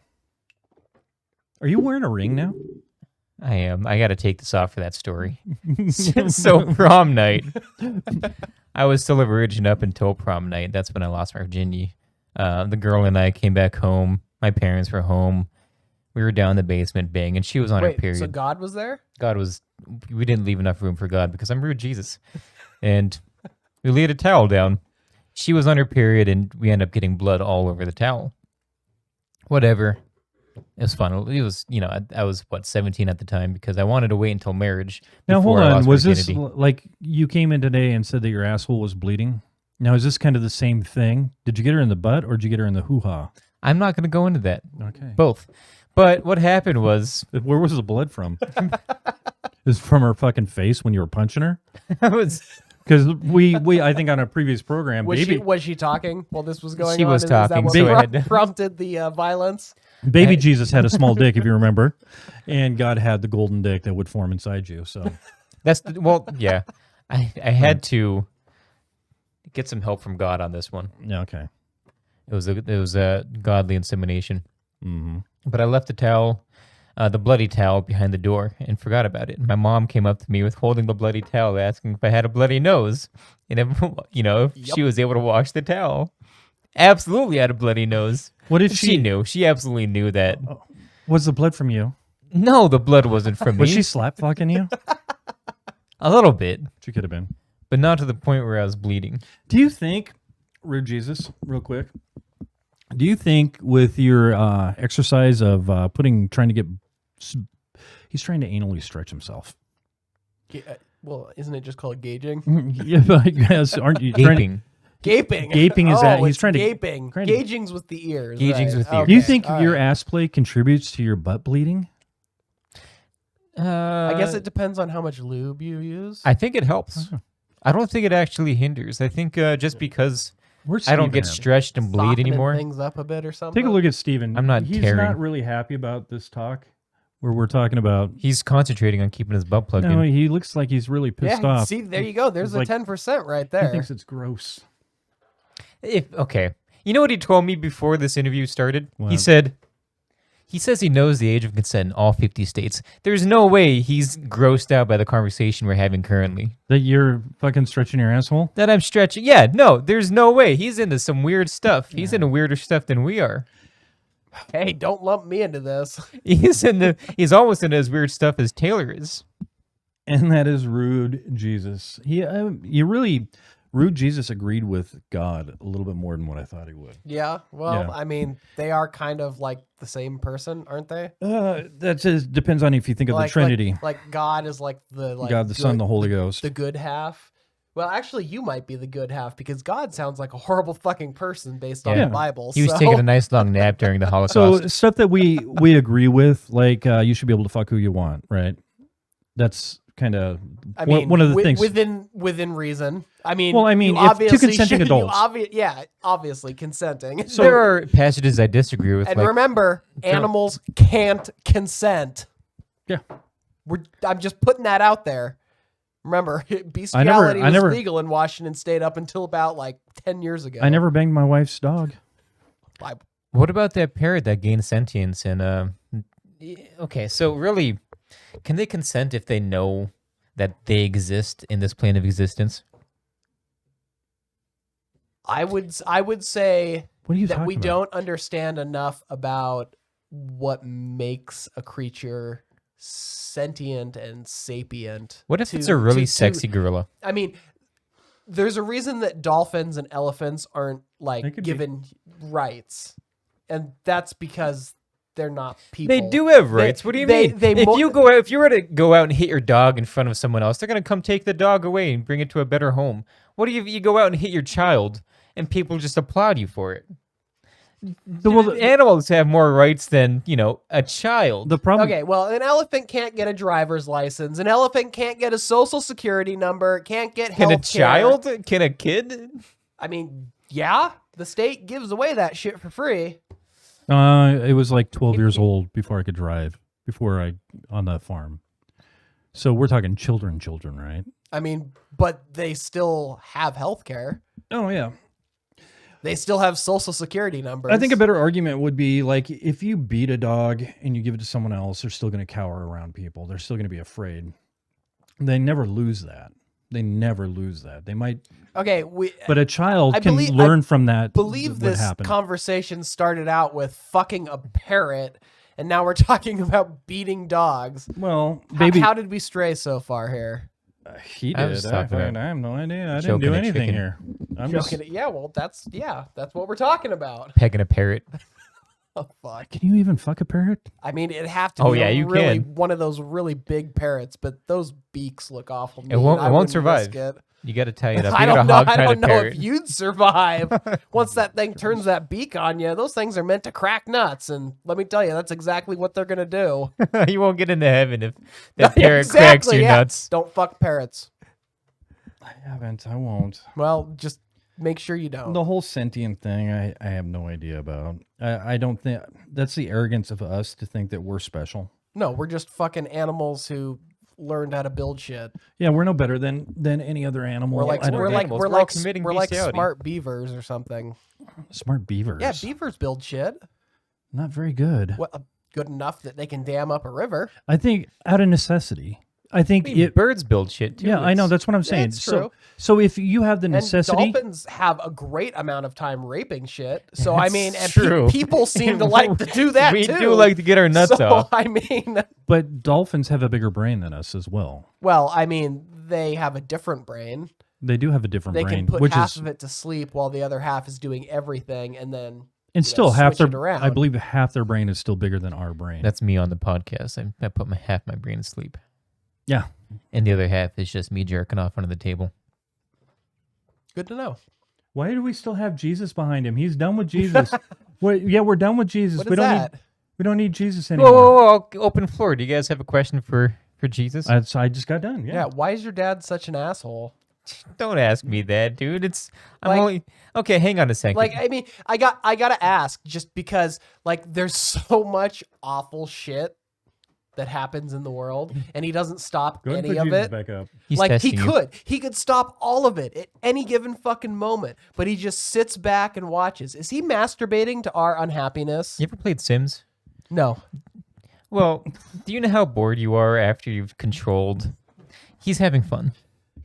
Are you wearing a ring now? I am. I got to take this off for that story. So prom night, I was still a virgin up until prom night. That's when I lost my virginity. The girl and I came back home. My parents were home. We were down in the basement banging. She was on her Wait, period. so God was there? We didn't leave enough room for God because I'm rude Jesus. And we laid a towel down. She was on her period and we ended up getting blood all over the towel. Whatever. It was fun. It was, I was 17 at the time because I wanted to wait until marriage. Now hold before I on. lost Was this virginity. like you came in today and said that your asshole was bleeding? Now is this kind of the same thing? Did you get her in the butt or did you get her in the hoo-ha? I'm not going to go into that. Okay. Both. But what happened was Where was the blood from? Is it from her fucking face when you were punching her? I was Because I think on a previous program, Was she talking while this was going on? She was Is that talking, what so I had to- prompted the violence? baby Jesus had a small dick, if you remember, and God had the golden dick that would form inside you. So yeah. I had to get some help from God on this one. yeah, okay. It was a godly insemination. Mm-hmm. But I left the towel, the bloody towel, behind the door and forgot about it. My mom came up to me with holding the bloody towel, asking if I had a bloody nose, and if she was able to wash the towel. Absolutely had a bloody nose. What if She knew. She absolutely knew that. Was the blood from you? No, the blood wasn't from me. Was she slap fucking you? A little bit, She could have been. but not to the point where I was bleeding. Do you think, rude Jesus, real quick? Do you think with your exercise of he's trying to anally stretch himself? Well, isn't it just called gauging? Yeah, but I guess aren't you trying to- Gaping. Gaping. Gaping is that- he's it's trying to- gaping. trying to- Gauging's with the ears. Gauging's right. with the ears. Do you Okay, think all your right. ass play contributes to your butt bleeding? I guess it depends on how much lube you use. I think it helps. I don't think it actually hinders. I think just because Where's I don't Steven get at? stretched and bleed Softening anymore. things up a bit or something. Take a look at Steven. I'm not He's caring. not really happy about this talk where we're talking about. He's concentrating on keeping his butt plugged No, in. he looks like he's really pissed Yeah, off. see, there you go. There's It's a like- 10% right He there. thinks it's gross. Okay. You know what he told me before this interview started? What? He says he knows the age of consent in all 50 states. There's no way he's grossed out by the conversation we're having currently. That you're fucking stretching your asshole? That I'm stretching. Yeah, no, there's no way. He's into some weird stuff. He's into weirder stuff than we are. Hey, don't lump me into this. He's almost into as weird stuff as Taylor is. And that is rude Jesus. Rude Jesus agreed with God a little bit more than what I thought he would. Yeah, well, Yeah. I mean, they are kind of like the same person, aren't they? That just depends on if you think of Like- the Trinity. Like God is like the God, the Son, the Holy Ghost. the good half. Well, actually, you might be the good half because God sounds like a horrible fucking person based on Yeah. the Bible. He was so- taking a nice long nap during the Holocaust. So stuff that we agree with, like you should be able to fuck who you want, right? That's kind of I mean, one of the things. within reason. I mean, Well, I mean, you if two obviously consenting should- you adults. obviously consenting. So- there are passages I disagree with. and Like, remember, animals can't consent. Yeah. I'm just putting that out there. Remember, bestiality I never- was legal in Washington State up until about like 10 years ago. I never banged my wife's dog. I- what about that parrot that gained sentience? And okay, so really, can they consent if they know that they exist in this plane of existence? I would say What are you that talking we about? don't understand enough about what makes a creature sentient and sapient. What if to- it's a really to- sexy gorilla? I mean, there's a reason that dolphins and elephants aren't They like could be. given rights, and that's because they're not people. They do have rights. What do you mean? If you were to go out and hit your dog in front of someone else, they're gonna come take the dog away and bring it to a better home. What do you go out and hit your child and people just applaud you for it. Well, Animals have more rights than, a child. the problem. Okay, well, an elephant can't get a driver's license. An elephant can't get a social security number. Can't get Can health a child? Can a kid? I mean, yeah, the state gives away that shit for free. It was like 12 years old before I could drive. On the farm. So we're talking children, right? I mean, but they still have health care. Oh yeah. They still have social security numbers. I think a better argument would be like if you beat a dog and you give it to someone else, they're still going to cower around people. They're still going to be afraid. They never lose that. They might. Okay, But a child I can believe- learn from that. believe what this happened. conversation started out with fucking a parrot, and now we're talking about beating dogs. Well, baby, How did we stray so far here? he I was did. talking I about have no idea. I didn't choking do a anything chicken. here. I'm just. Yeah, well, that's what we're talking about. Pegging a parrot. Oh fuck! Can you even fuck a parrot? I mean, it'd have to Oh, be yeah, you really can. one of those really big parrots, but those beaks look awful. It won't- mean. it I won't wouldn't survive. risk it. You got to tie it up. I You got don't a know. hog I kind don't of know parrot. if you'd survive. Once that thing turns that beak on you, those things are meant to crack nuts, and let me tell you, that's exactly what they're gonna do. You won't get into heaven if that parrot cracks Exactly, your yeah. nuts. Don't fuck parrots. I haven't. I won't. Well, just make sure you don't. The whole sentient thing, I have no idea about. I don't think that's the arrogance of us to think that we're special. No, we're just fucking animals who learned how to build shit. Yeah, we're no better than any other animal. We're like I don't we're think. like animals. we're We're all like committing we're like bestiality. smart beavers or something. Smart beavers. Yeah, beavers build shit. Not very good. What good enough that they can dam up a river. I think out of necessity. I think I mean, it. birds build shit too. Yeah, I know. It's- That's what I'm saying. It's true. So if you have the necessity, And dolphins have a great amount of time raping shit. So I That's mean, and true. people seem to like to do that we too. do like to get our nuts so, off. I mean, but dolphins have a bigger brain than us as well. well, I mean, they have a different brain. They do have a different They brain, can put which half is of it to sleep while the other half is doing everything, and then and still half switch it their. around. I believe half their brain is still bigger than our brain. That's me on the podcast. I put half my brain to sleep. Yeah. And the other half is just me jerking off under the table. good to know. Why do we still have Jesus behind him? He's done with Jesus. We're done with Jesus. What we is don't that? need. We don't need Jesus Whoa, anymore. whoa, whoa, open floor. Do you guys have a question for Jesus? I just got done. Yeah. Yeah. Why is your dad such an asshole? Don't ask me that, dude. I'm Like- only okay. Hang on a second. Like, I mean, I gotta ask just because like there's so much awful shit that happens in the world, and he doesn't stop Go ahead any and put of Jesus it. back up. He's Like testing you. he could stop all of it at any given fucking moment, but he just sits back and watches. Is he masturbating to our unhappiness? You ever played Sims? No. Well, do you know how bored you are after you've controlled? He's having fun.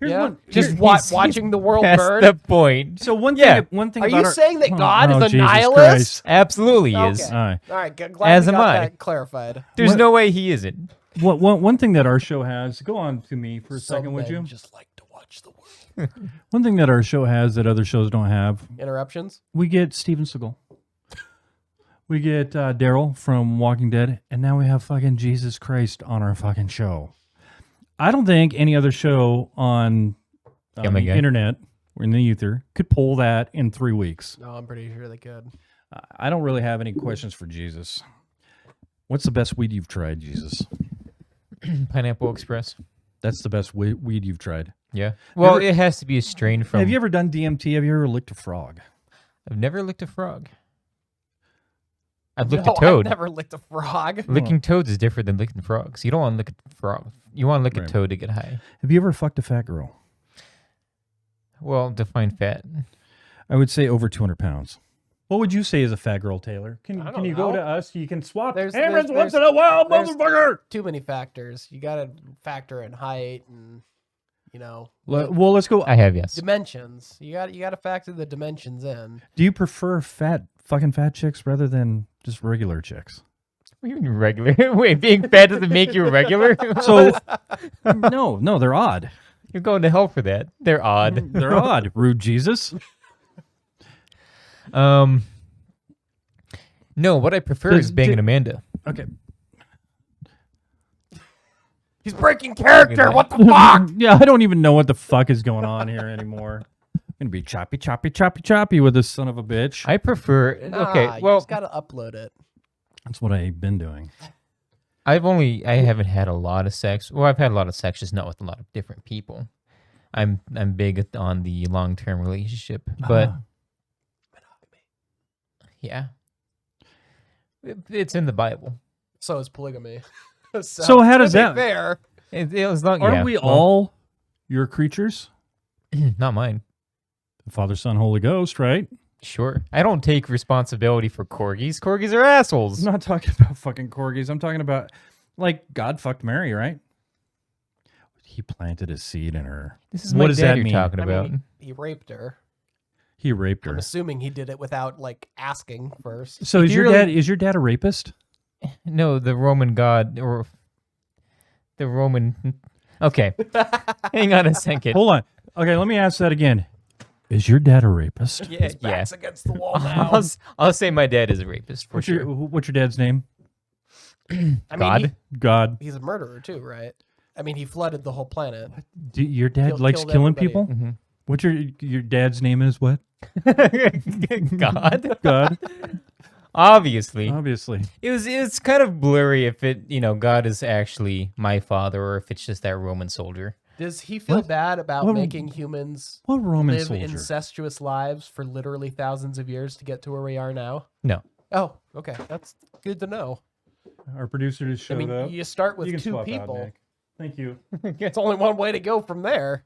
Here's Yeah. one. Just here- watching the world That's burn. the point. So one thing. Yeah. One thing. Are about you our- saying that Oh, God is a Jesus nihilist? Christ. Absolutely he Okay. is. All right. All right, glad As we am got I. that clarified. There's What- no way he isn't. One thing that our show has. Go on to me for a Some second, would men you? just like to watch the world. One thing that our show has that other shows don't have. Interruptions? We get Steven Seagal. We get Daryl from Walking Dead, and now we have fucking Jesus Christ on our fucking show. I don't think any other show on the Come again. internet or in the ether could pull that in 3 weeks. No, I'm pretty sure they could. I don't really have any questions for Jesus. What's the best weed you've tried, Jesus? Pineapple Express. That's the best weed you've tried. Yeah. Well, Ever- it has to be a strain from. Have you ever done DMT? Have you ever licked a frog? I've never licked a frog. I've licked No, a toad. I've never licked a frog. Licking toads is different than licking frogs. You don't want to lick a frog. You want to lick Right. a toad to get high. Have you ever fucked a fat girl? Well, define fat. I would say over 200 pounds. What would you say is a fat girl, Taylor? Can I you don't go know. to us? You can swap There's- cameras there's- once in a while, there's- motherfucker. Too many factors. You got to factor in height and, Well, let's go. I have, yes. dimensions. You got to factor the dimensions in. Do you prefer fucking fat chicks rather than just regular chicks? What do you mean regular? Wait, being fat doesn't make you regular? So, no, they're odd. You're going to hell for that. They're odd. They're odd. Rude Jesus. No, what I prefer Does- is banging do- Amanda. Okay. He's breaking character. that. What the fuck? Yeah, I don't even know what the fuck is going on here anymore. gonna be choppy with this son of a bitch. I prefer. Nah, Okay, you well, just gotta upload it. That's what I've been doing. I haven't had a lot of sex. Well, I've had a lot of sex, just not with a lot of different people. I'm big on the long-term relationship, but yeah, it's in the Bible. So is polygamy. So how to does be that- fair? It was not. Aren't yeah, we well, all your creatures? not mine? The Father, Son, Holy Ghost, right? Sure, I don't take responsibility for corgis. Corgis are assholes. I'm not talking about fucking corgis. I'm talking about like God fucked Mary, right? He planted a seed in her. This is What my does dad that you're mean? talking I about. mean, he raped her. He raped her. I'm assuming he did it without like asking first. So is you your dad a rapist? No, the Roman god or the Roman. Okay, hang on a second. Hold on. Okay, let me ask that again. Is your dad a rapist? His back's against the wall now. I'll say my dad is a rapist for sure. What's your dad's name? I mean, God? God. he's a murderer too, right? I mean, he flooded the whole planet. Your dad Killed likes killing everybody. people? Mhm. What's your dad's name is what? God, God. obviously. Obviously. It's kind of blurry if God is actually my father or if it's just that Roman soldier. Does he feel What? bad about What- making humans What Roman live soldier? incestuous lives for literally thousands of years to get to where we are now? No. Oh, okay. That's good to know. Our producer just I showed mean, up. you start with You can two swap out, people. Nick. Thank you. It's only one way to go from there.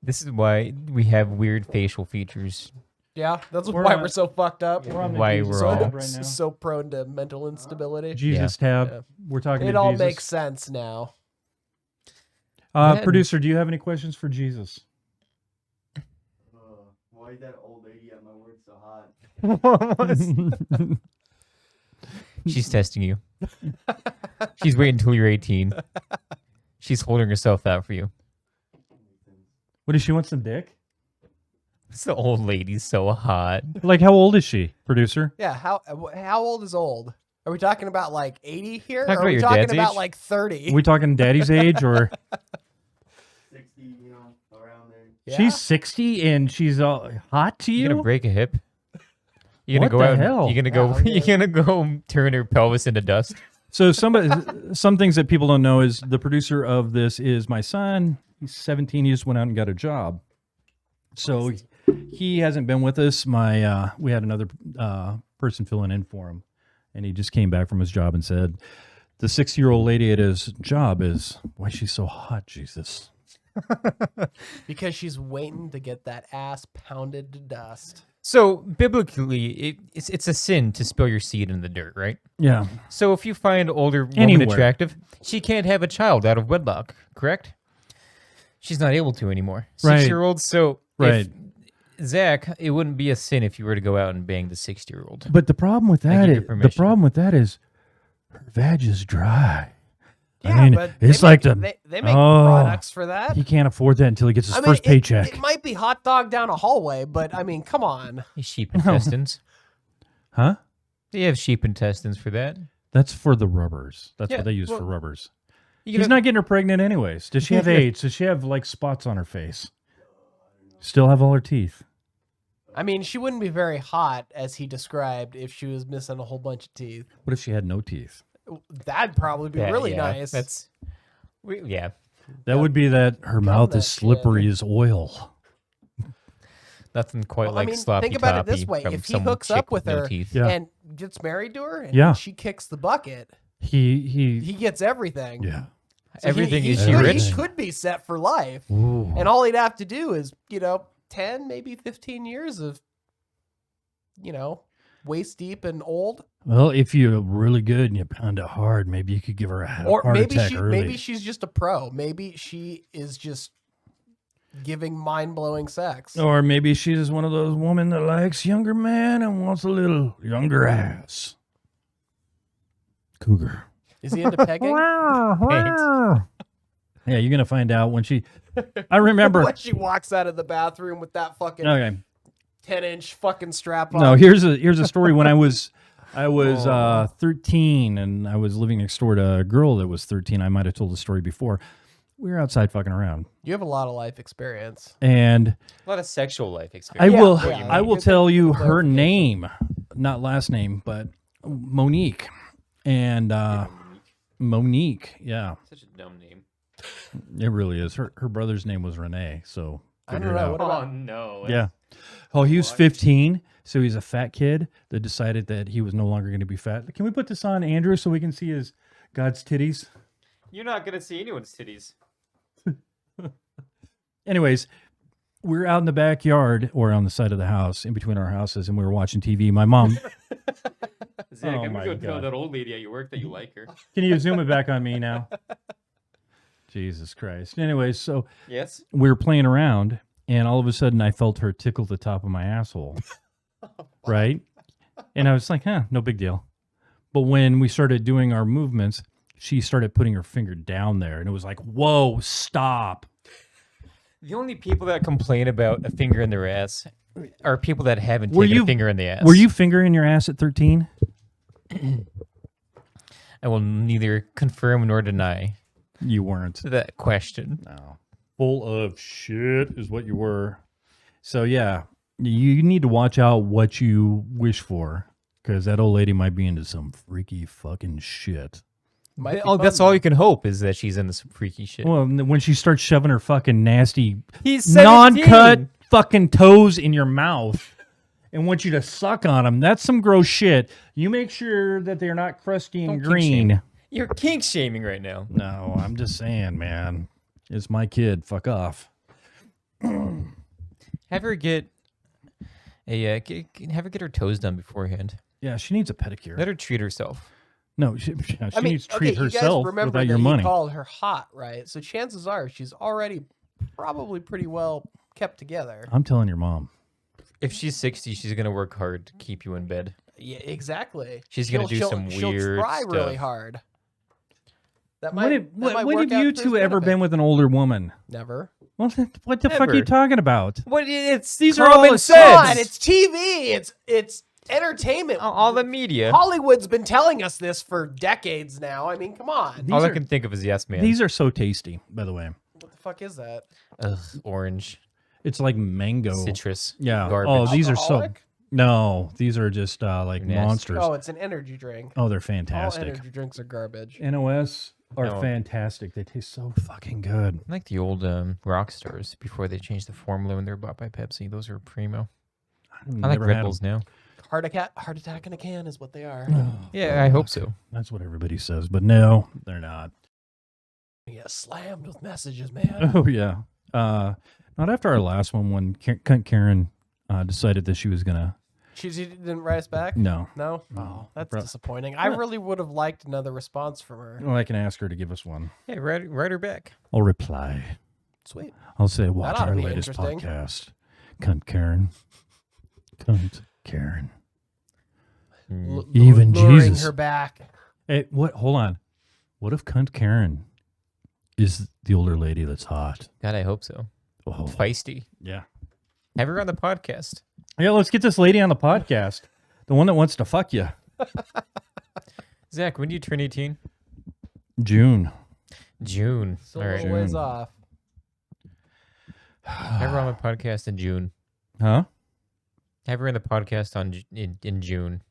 This is why we have weird facial features. Yeah, that's We're why on- we're so fucked up. We're on the Why Jesus we're all- tab right now. So prone to mental instability. Jesus tab. Yeah. We're talking It to all Jesus. makes sense now. Yeah. Producer, do you have any questions for Jesus? Why is that old lady at my work so hot? She's testing you. She's waiting until you're 18. She's holding herself out for you. What does she want, some dick? This the old lady's so hot. Like, how old is she, producer? Yeah, how old is old? Are we talking about like 80 here? Talking Or are about we your talking dad's about age? like 30? Are we talking daddy's age or 60, around there. Yeah. she's 60 and she's hot to You you? gonna break a hip? You gonna What go the out? hell? You gonna go? Yeah, You gonna go turn her pelvis into dust? So some things that people don't know is the producer of this is my son. He's 17. He just went out and got a job. So he hasn't been with us. We had another person filling in for him, and he just came back from his job and said, the 60-year-old lady at his job is, why is she so hot, Jesus? Because she's waiting to get that ass pounded to dust. So biblically, it's a sin to spill your seed in the dirt, right? Yeah. So if you find older woman Anywhere. attractive, she can't have a child out of wedlock, correct? She's not able to anymore. Right. 6-year-old. So Right. if, Zach, it wouldn't be a sin if you were to go out and bang the 60-year-old. But the problem with that give you is permission. her vag is dry. Yeah, I mean, but it's they like make, they make oh, products for that. He can't afford that until he gets his first paycheck. It might be hot dog down a hallway, but I mean, come on. Sheep intestines. Huh? They have sheep intestines for that. That's for the rubbers. That's Yeah, what they use well, for rubbers. You He's can not getting her pregnant anyways. Does she have AIDS? Does she have like spots on her face? Still have all her teeth? I mean, she wouldn't be very hot, as he described, if she was missing a whole bunch of teeth. What if she had no teeth? That'd probably be Yeah, really yeah, nice. yeah. That would be that her mouth that is slippery as oil. Nothing quite Well, like I mean, sloppy think about it this toppy way: from if he some hooks chick up with no her teeth. Yeah. and gets married to her, and Yeah. she kicks the bucket, He he gets everything. yeah. So Everything he, is he she could, rich? He could be set for life, Ooh. and all he'd have to do is, 10, maybe 15 years of, waist deep and old, Well, if you're really good and you pound it hard, maybe you could give her a or heart maybe attack early. maybe she's just a pro. Maybe she is just giving mind blowing sex. Or maybe she's one of those women that likes younger man and wants a little younger ass. Cougar. Is he into pegging? Yeah, you're gonna find out when she. I remember. When she walks out of the bathroom with that fucking Okay. 10-inch fucking strap on. No, here's a story. When I was 13 and I was living next door to a girl that was 13. I might have told the story before. we were outside fucking around. You have a lot of life experience. And A lot of sexual life I experience. will yeah, I will good tell you for her clarification. name, not last name, but Monique. And Monique, yeah, Such a dumb name. it really is. Her brother's name was Renee, so I figure don't it know. out. What about no. Yeah. Oh, he was 15, so he's a fat kid that decided that he was no longer going to be fat. Can we put this on Andrew so we can see his God's titties? You're not gonna see anyone's titties. Anyways, we were out in the backyard or on the side of the house in between our houses, and we were watching TV. My mom, Zach, Oh I'm my gonna go tell God. that old lady at your work that you like her. can you zoom it back on me now? Jesus Christ. Anyways, so Yes. we were playing around, and all of a sudden I felt her tickle the top of my asshole. Right? And I was like, no big deal. But when we started doing our movements, she started putting her finger down there, and it was like, whoa, stop. The only people that complain about a finger in their ass are people that haven't Were taken you- a finger in the ass. Were you fingering your ass at 13? I will neither confirm nor deny You weren't. that question. No. Full of shit is what you were. So, yeah, you need to watch out what you wish for, because that old lady might be into some freaky fucking shit. Might be That's fun, all you can hope is that she's into some freaky shit. Well, when she starts shoving her fucking nasty, He's non-cut fucking toes in your mouth and want you to suck on them, that's some gross shit. You make sure that they're not crusty and Don't kink green. shame. You're kink shaming right now. No, I'm just saying, man. It's my kid. Fuck off. Have her get have her get her toes done beforehand. Yeah, she needs a pedicure. Let her treat herself. No, she I mean, needs to treat okay, you guys herself remember without your that money. You called her hot, right? So chances are she's already probably pretty well kept together. I'm telling your mom. If she's 60, she's gonna work hard to keep you in bed. Yeah, exactly. She's gonna do some She'll weird try really stuff. hard. That When might. have, that might when work have out you to his two ever benefit. been with an older woman? Never. What the fuck are you Never. talking about? What? It's These are all common assaults. God, sense. it's TV. It's entertainment. All the media. Hollywood's been telling us this for decades now. I mean, come on. All I are- can think of is yes, man. These are so tasty, by the way. What the fuck is that? Ugh, orange, It's like mango. citrus. Yeah. Garbage. Oh, these are so. Alcoholic? No, these are just like Nasty. monsters. Oh, it's an energy drink. Oh, they're All fantastic. energy drinks are garbage. NOS are No. fantastic. They taste so fucking good. I like the old rock stars before they changed the formula when they were bought by Pepsi. Those are primo. I like Never Red had Bulls now. Heart attack in a can is what they are. Yeah, I hope so. That's what everybody says, but no, they're not. Yeah, slammed with messages, man. Oh yeah. Not after our last one when Cunt Karen decided that she was gonna. She didn't write us back? No. No? No. Oh, that's Bro- disappointing. I really would have liked another response from her. Well, I can ask her to give us one. Hey, write her back. I'll reply. Sweet. I'll say, watch oughta our be latest interesting. podcast. Cunt Karen. Cunt Karen. Even Luring Jesus. her back. Hey, what? Hold on. What if Cunt Karen is the older lady that's hot? God, I hope so. Oh, Feisty. yeah. Have her on the podcast. Yeah, let's get this lady on the podcast. The one that wants to fuck you. Zach, when do you turn 18? June. June. Still All a right. little ways June. off. Have her on the podcast in June. Huh? Have her in the podcast in June.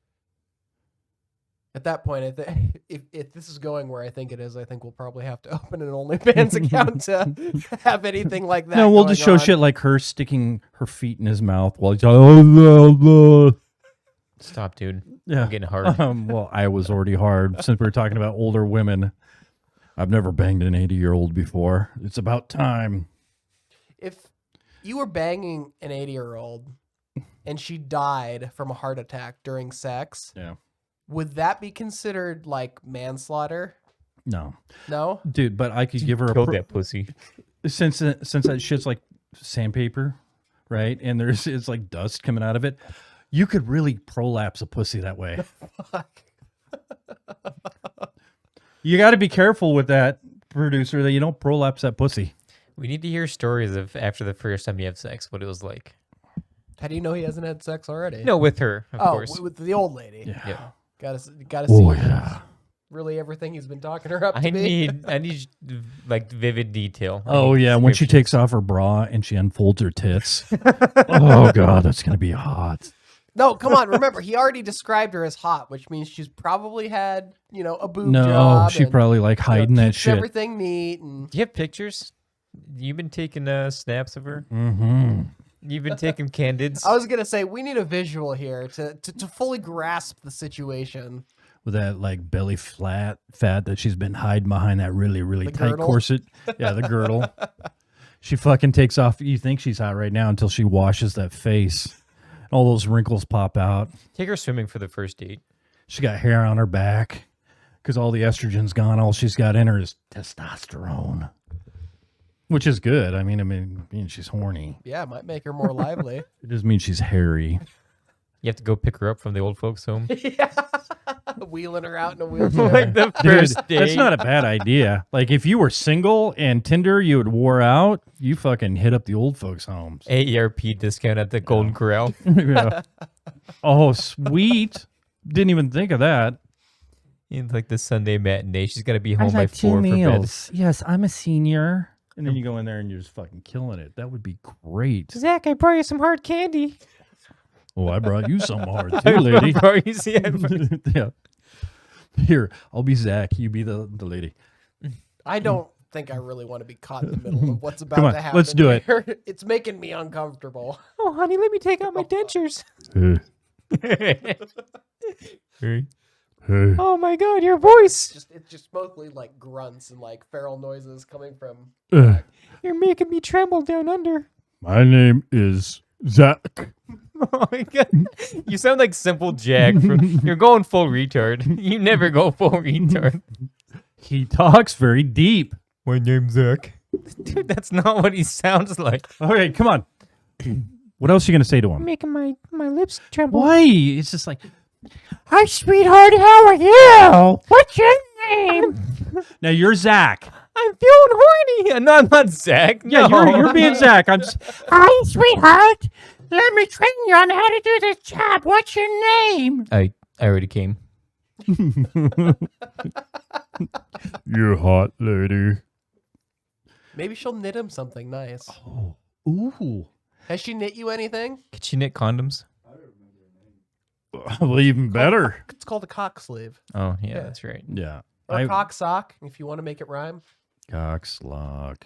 At that point, I think if this is going where I think it is, I think we'll probably have to open an OnlyFans account to have anything like that. No, we'll going just show on. shit like her sticking her feet in his mouth while he's oh, Stop, dude. yeah. I'm getting hard. Well, I was already hard since we were talking about older women. I've never banged an 80-year-old before. It's about time. If you were banging an 80-year-old and she died from a heart attack during sex, Yeah. would that be considered like manslaughter? No, No? dude, but I could give her a Killed that pussy. since that shit's like sandpaper, right? And it's like dust coming out of it. You could really prolapse a pussy that way. Fuck. You got to be careful with that, producer, that you don't prolapse that pussy. We need to hear stories of after the first time you have sex, what it was like. How do you know he hasn't had sex already? No, with her, of Oh, course. with the old lady. Yeah. Gotta see. Oh her. yeah. really everything he's been talking her up to I be? need like vivid detail. I Oh need yeah, when she takes descriptions. off her bra and she unfolds her tits. Oh god, that's gonna be hot. No, come on. Remember, he already described her as hot, which means she's probably had, a boob No, job. she and, probably like hiding that keeps shit. everything neat. And Do you have pictures? You've been taking snaps of her. Mm-hmm. You've been taking candids. I was gonna say we need a visual here to fully grasp the situation. With that like belly fat that she's been hiding behind that really, really The tight girdle? corset. Yeah, the girdle. She fucking takes off. You think she's hot right now until she washes that face. All those wrinkles pop out. Take her swimming for the first date. She got hair on her back because all the estrogen's gone. All she's got in her is testosterone, which is good. I mean, she's horny. Yeah, it might make her more lively. It just means she's hairy. You have to go pick her up from the old folks' home. Yeah. Wheeling her out in a wheelchair. Like the Dude, first day. that's not a bad idea. Like if you were single and Tinder, you would wore out. You fucking hit up the old folks' homes. AARP discount at the Golden Corral. Yeah. Oh, sweet. Didn't even think of that. In like the Sunday matinee, she's got to be home by 4 for bed. Yes, I'm a senior. And then you go in there and you're just fucking killing it. That would be great. Zach, I brought you some hard candy. Oh, I brought you some hard too, lady. Yeah. Here, I'll be Zach. You be the lady. I don't think I really want to be caught in the middle of what's about Come on, to happen. let's do it. here. It's making me uncomfortable. Oh, honey, let me take out my dentures. Hey. Oh my God, your voice. It's just mostly like grunts and like feral noises coming from. You're making me tremble down under. My name is Zach. Oh my God. You sound like Simple Jack. You're going full retard. You never go full retard. He talks very deep. My name's Zach. Dude, that's not what he sounds like. Okay, come on. What else are you going to say to him? Making my lips tremble. Why? It's just like, Hi, sweetheart. How are you? What's your name? now you're Zach. I'm feeling horny. No, I'm not Zach. Yeah, No. you're being Zach. I'm just, Hi, sweetheart. Let me train you on how to do this job. What's your name? I already came. you're hot, lady. Maybe she'll knit him something nice. Oh, ooh. Has she knit you anything? Could she knit condoms? Well, even better. It's called a cock sleeve Oh, yeah, Yeah. that's right. Yeah. or a cock sock, if you want to make it rhyme. Cock, slock,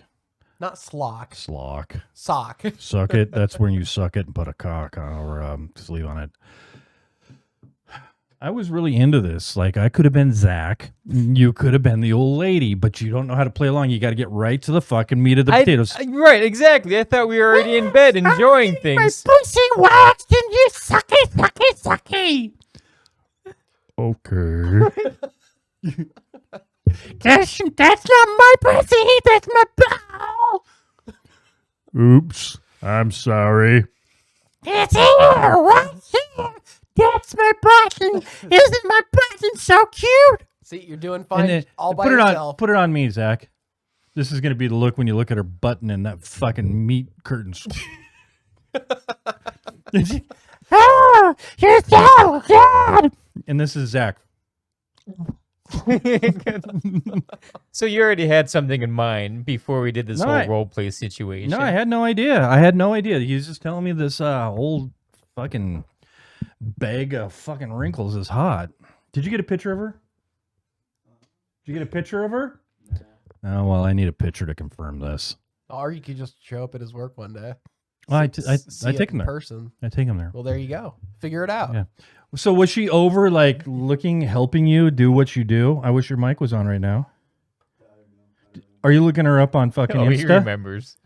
Not slock, slock. sock. Suck it. That's when you suck it and put a cock on or sleeve on it. I was really into this. Like, I could have been Zach. You could have been the old lady, but you don't know how to play along. You got to get right to the fucking meat of the potatoes. Right, exactly. I thought we were already in bed enjoying things. Pussy waxed and you sucky. Okay. That's not my pussy, that's my ball. Oops. I'm sorry. It's here, right here. That's my button. Isn't my button so cute? See, you're doing fine all by put it yourself. put it on me, Zach. This is going to be the look when you look at her button and that fucking meat curtains. Oh, you're so good. And this is Zach. So you already had something in mind before we did this No, whole I- role play situation. No, I had no idea. He was just telling me this whole fucking bag of fucking wrinkles is hot. Did you get a picture of her? Did you get a picture of her? Oh, well, I need a picture to confirm this. Or you could just show up at his work one day. Well, I See take it him in there. person. I take him there. Well, there you go. Figure it out. Yeah. So was she over, like, helping you do what you do? I wish your mic was on right now. Are you looking her up on fucking Oh, he Insta? remembers.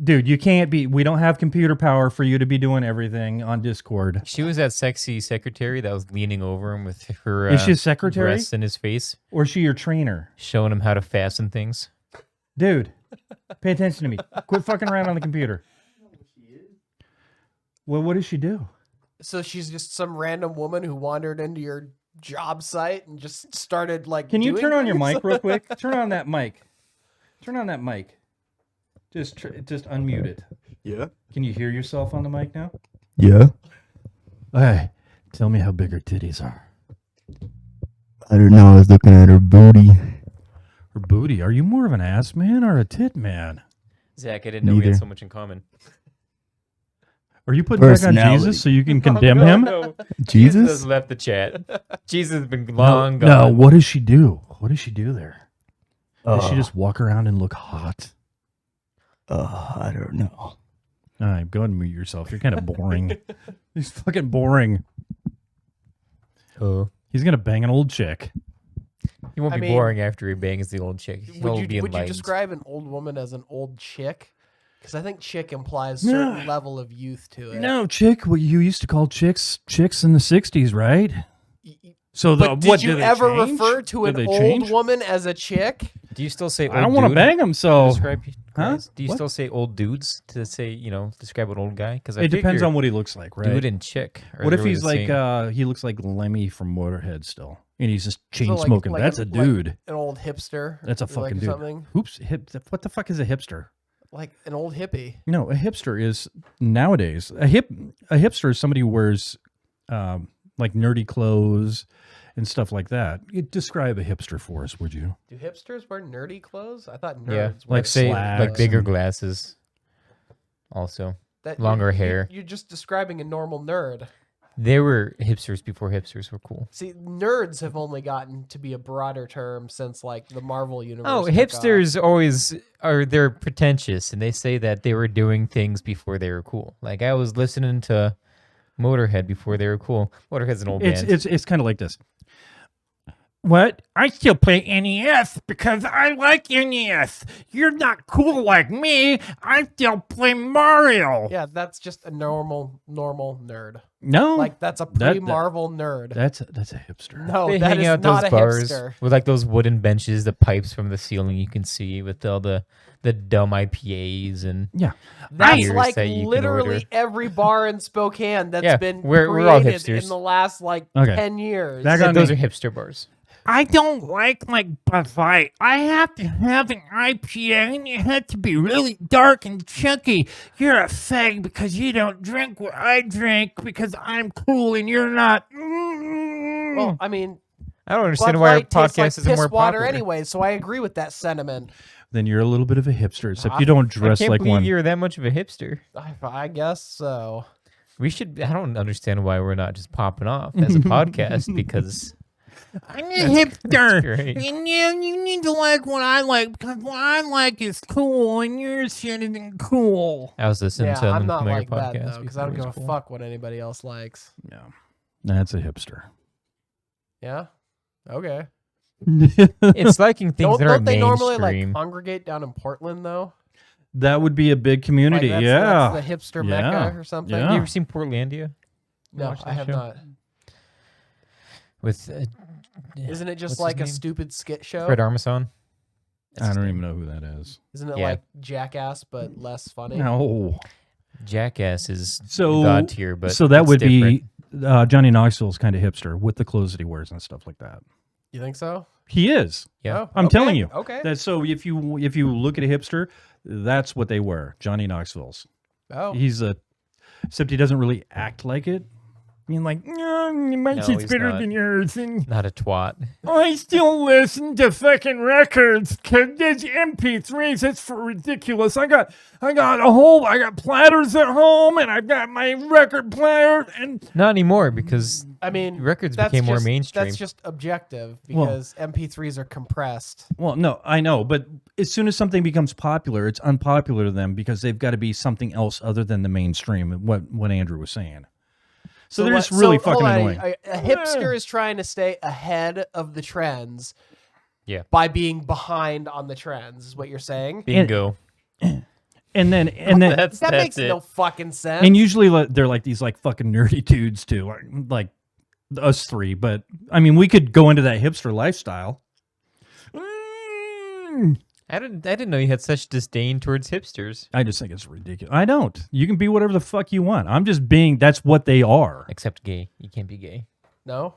Dude, you can't be. We don't have computer power for you to be doing everything on Discord. She was that sexy secretary that was leaning over him with her Is she a secretary? breasts in his face, Or is she your trainer? showing him how to fasten things. Dude, pay attention to me. Quit fucking around on the computer. Well, what does she do? So she's just some random woman who wandered into your job site and just started like. Can you doing turn on your things? mic real quick? Turn on that mic. Turn on that mic. Just unmute it. Yeah. Can you hear yourself on the mic now? Yeah. Hey, tell me how big her titties are. I don't know. I was looking at her booty. Her booty. Are you more of an ass man or a tit man? Zach, I didn't know we had Neither. so much in common. Are you putting back on Personality. Jesus so you can condemn no, him? No. Jesus? has left the chat. Jesus has been No, long no, gone. what does she do? What does she do there? Does she Oh, just walk around and look hot? I don't know. All right, go ahead and mute yourself. You're kind of boring. He's fucking boring. Oh. He's gonna bang an old chick. He won't I be mean, boring after he bangs the old chick. He'll Would be you enlightened. describe an old woman as an old chick? Because I think chick implies No. certain level of youth to it. No, chick. What you used to call chicks in the '60s, right? So But did you they ever change? refer to Did an they old change? woman as a chick? Do you still say old I don't want to dude bang him, so describe Huh? guys? Do you What? still say old dudes to say, describe an old guy? Because it depends on what he looks like, right? dude and chick. Are What if literally he's the like same. he looks like Lemmy from Motorhead still, and he's just chain So, like- smoking? like That's a- a dude. An old hipster? That's a or fucking like dude. Something? Oops, what the fuck is a hipster? Like an old hippie. No, a hipster is nowadays a hipster is somebody who wears like nerdy clothes and stuff like that. Describe a hipster for us, would you? Do hipsters wear nerdy clothes? I thought nerds Yeah, wear like say like slacks bigger and- glasses. Also, that longer hair. You're just describing a normal nerd. there were hipsters before hipsters were cool. See, nerds have only gotten to be a broader term since like the Marvel universe. Oh, took hipsters always they're pretentious, and they say that they were doing things before they were cool. Like I was listening to Motorhead before they were cool. Motorhead's an old band. It's kind of like this. What? I still play NES because I like NES. You're not cool like me. I still play Mario. off. Yeah, that's just a normal nerd. No, Like that's a that- pre-Marvel nerd. that's a hipster. No, They that hang is out not those a bars hipster. with like those wooden benches, the pipes from the ceiling you can see with all the dumb IPAs and Yeah, That's beers like that you can literally order. every bar in Spokane that's Yeah, been we're all created hipsters. in the last like Okay. 10 years. That got those me- are hipster bars. I don't like Bud Light. I have to have an IPA and it has to be really dark and chunky. You're a fag because you don't drink what I drink because I'm cool and you're not. Well, I mean, I don't understand Bud why our Light tastes like podcast isn't piss more water popular. anyway, so I agree with that sentiment. then you're a little bit of a hipster, except you don't I dress can't like believe one. you're that much of a hipster. I guess so. We should. I don't understand why we're not just popping off as a podcast because I'm a hipster. great. And you need to like what I like because what I like is cool and your shit isn't cool. I was listening Yeah, to I'm an not American like that podcast though, because I don't before give it a was cool. fuck what anybody else likes. Yeah, that's a hipster. Yeah. Okay. It's liking things Don't, that are don't they normally like mainstream. congregate down in Portland though? That would be a big Like, community. that's, yeah, that's the hipster Yeah. mecca or something. Yeah. You ever seen Portlandia? No, watch I that have show? not. With Isn't it just what's like a his name? stupid skit show? Fred Armisen. I don't even know who that is. Isn't it Yeah. like Jackass but less funny? No, Jackass is So- god tier, but so that it's would different. be Johnny Knoxville's kind of hipster with the clothes that he wears and stuff like that. You think so? He is. Yeah. Oh, I'm okay, telling you. Okay. That so if you look at a hipster, that's what they wear. Johnny Knoxville's. Oh. He's except he doesn't really act like it. I mean, like, my No, shit's he's better not. than yours. And not a twat. I still listen to fucking records. Cause there's MP3s. It's for ridiculous. I got platters at home, and I've got my record player, and Not anymore because I mean, records that's became more just- mainstream. That's just objective Well- because MP3s are compressed. Well, no, I know, but as soon as something becomes popular, it's unpopular to them because they've got to be something else other than the mainstream. What Andrew was saying. So they're just really hold fucking on, annoying. A hipster is trying to stay ahead of the trends. Yeah. By being behind on the trends, is what you're saying. Bingo. and then That That makes it. no fucking sense. and usually they're like these like fucking nerdy dudes too, like us three. But I mean, we could go into that hipster lifestyle. I didn't know you had such disdain towards hipsters. I just think it's ridiculous. I don't. You can be whatever the fuck you want. I'm just being. That's what they are. Except gay. You can't be gay. No.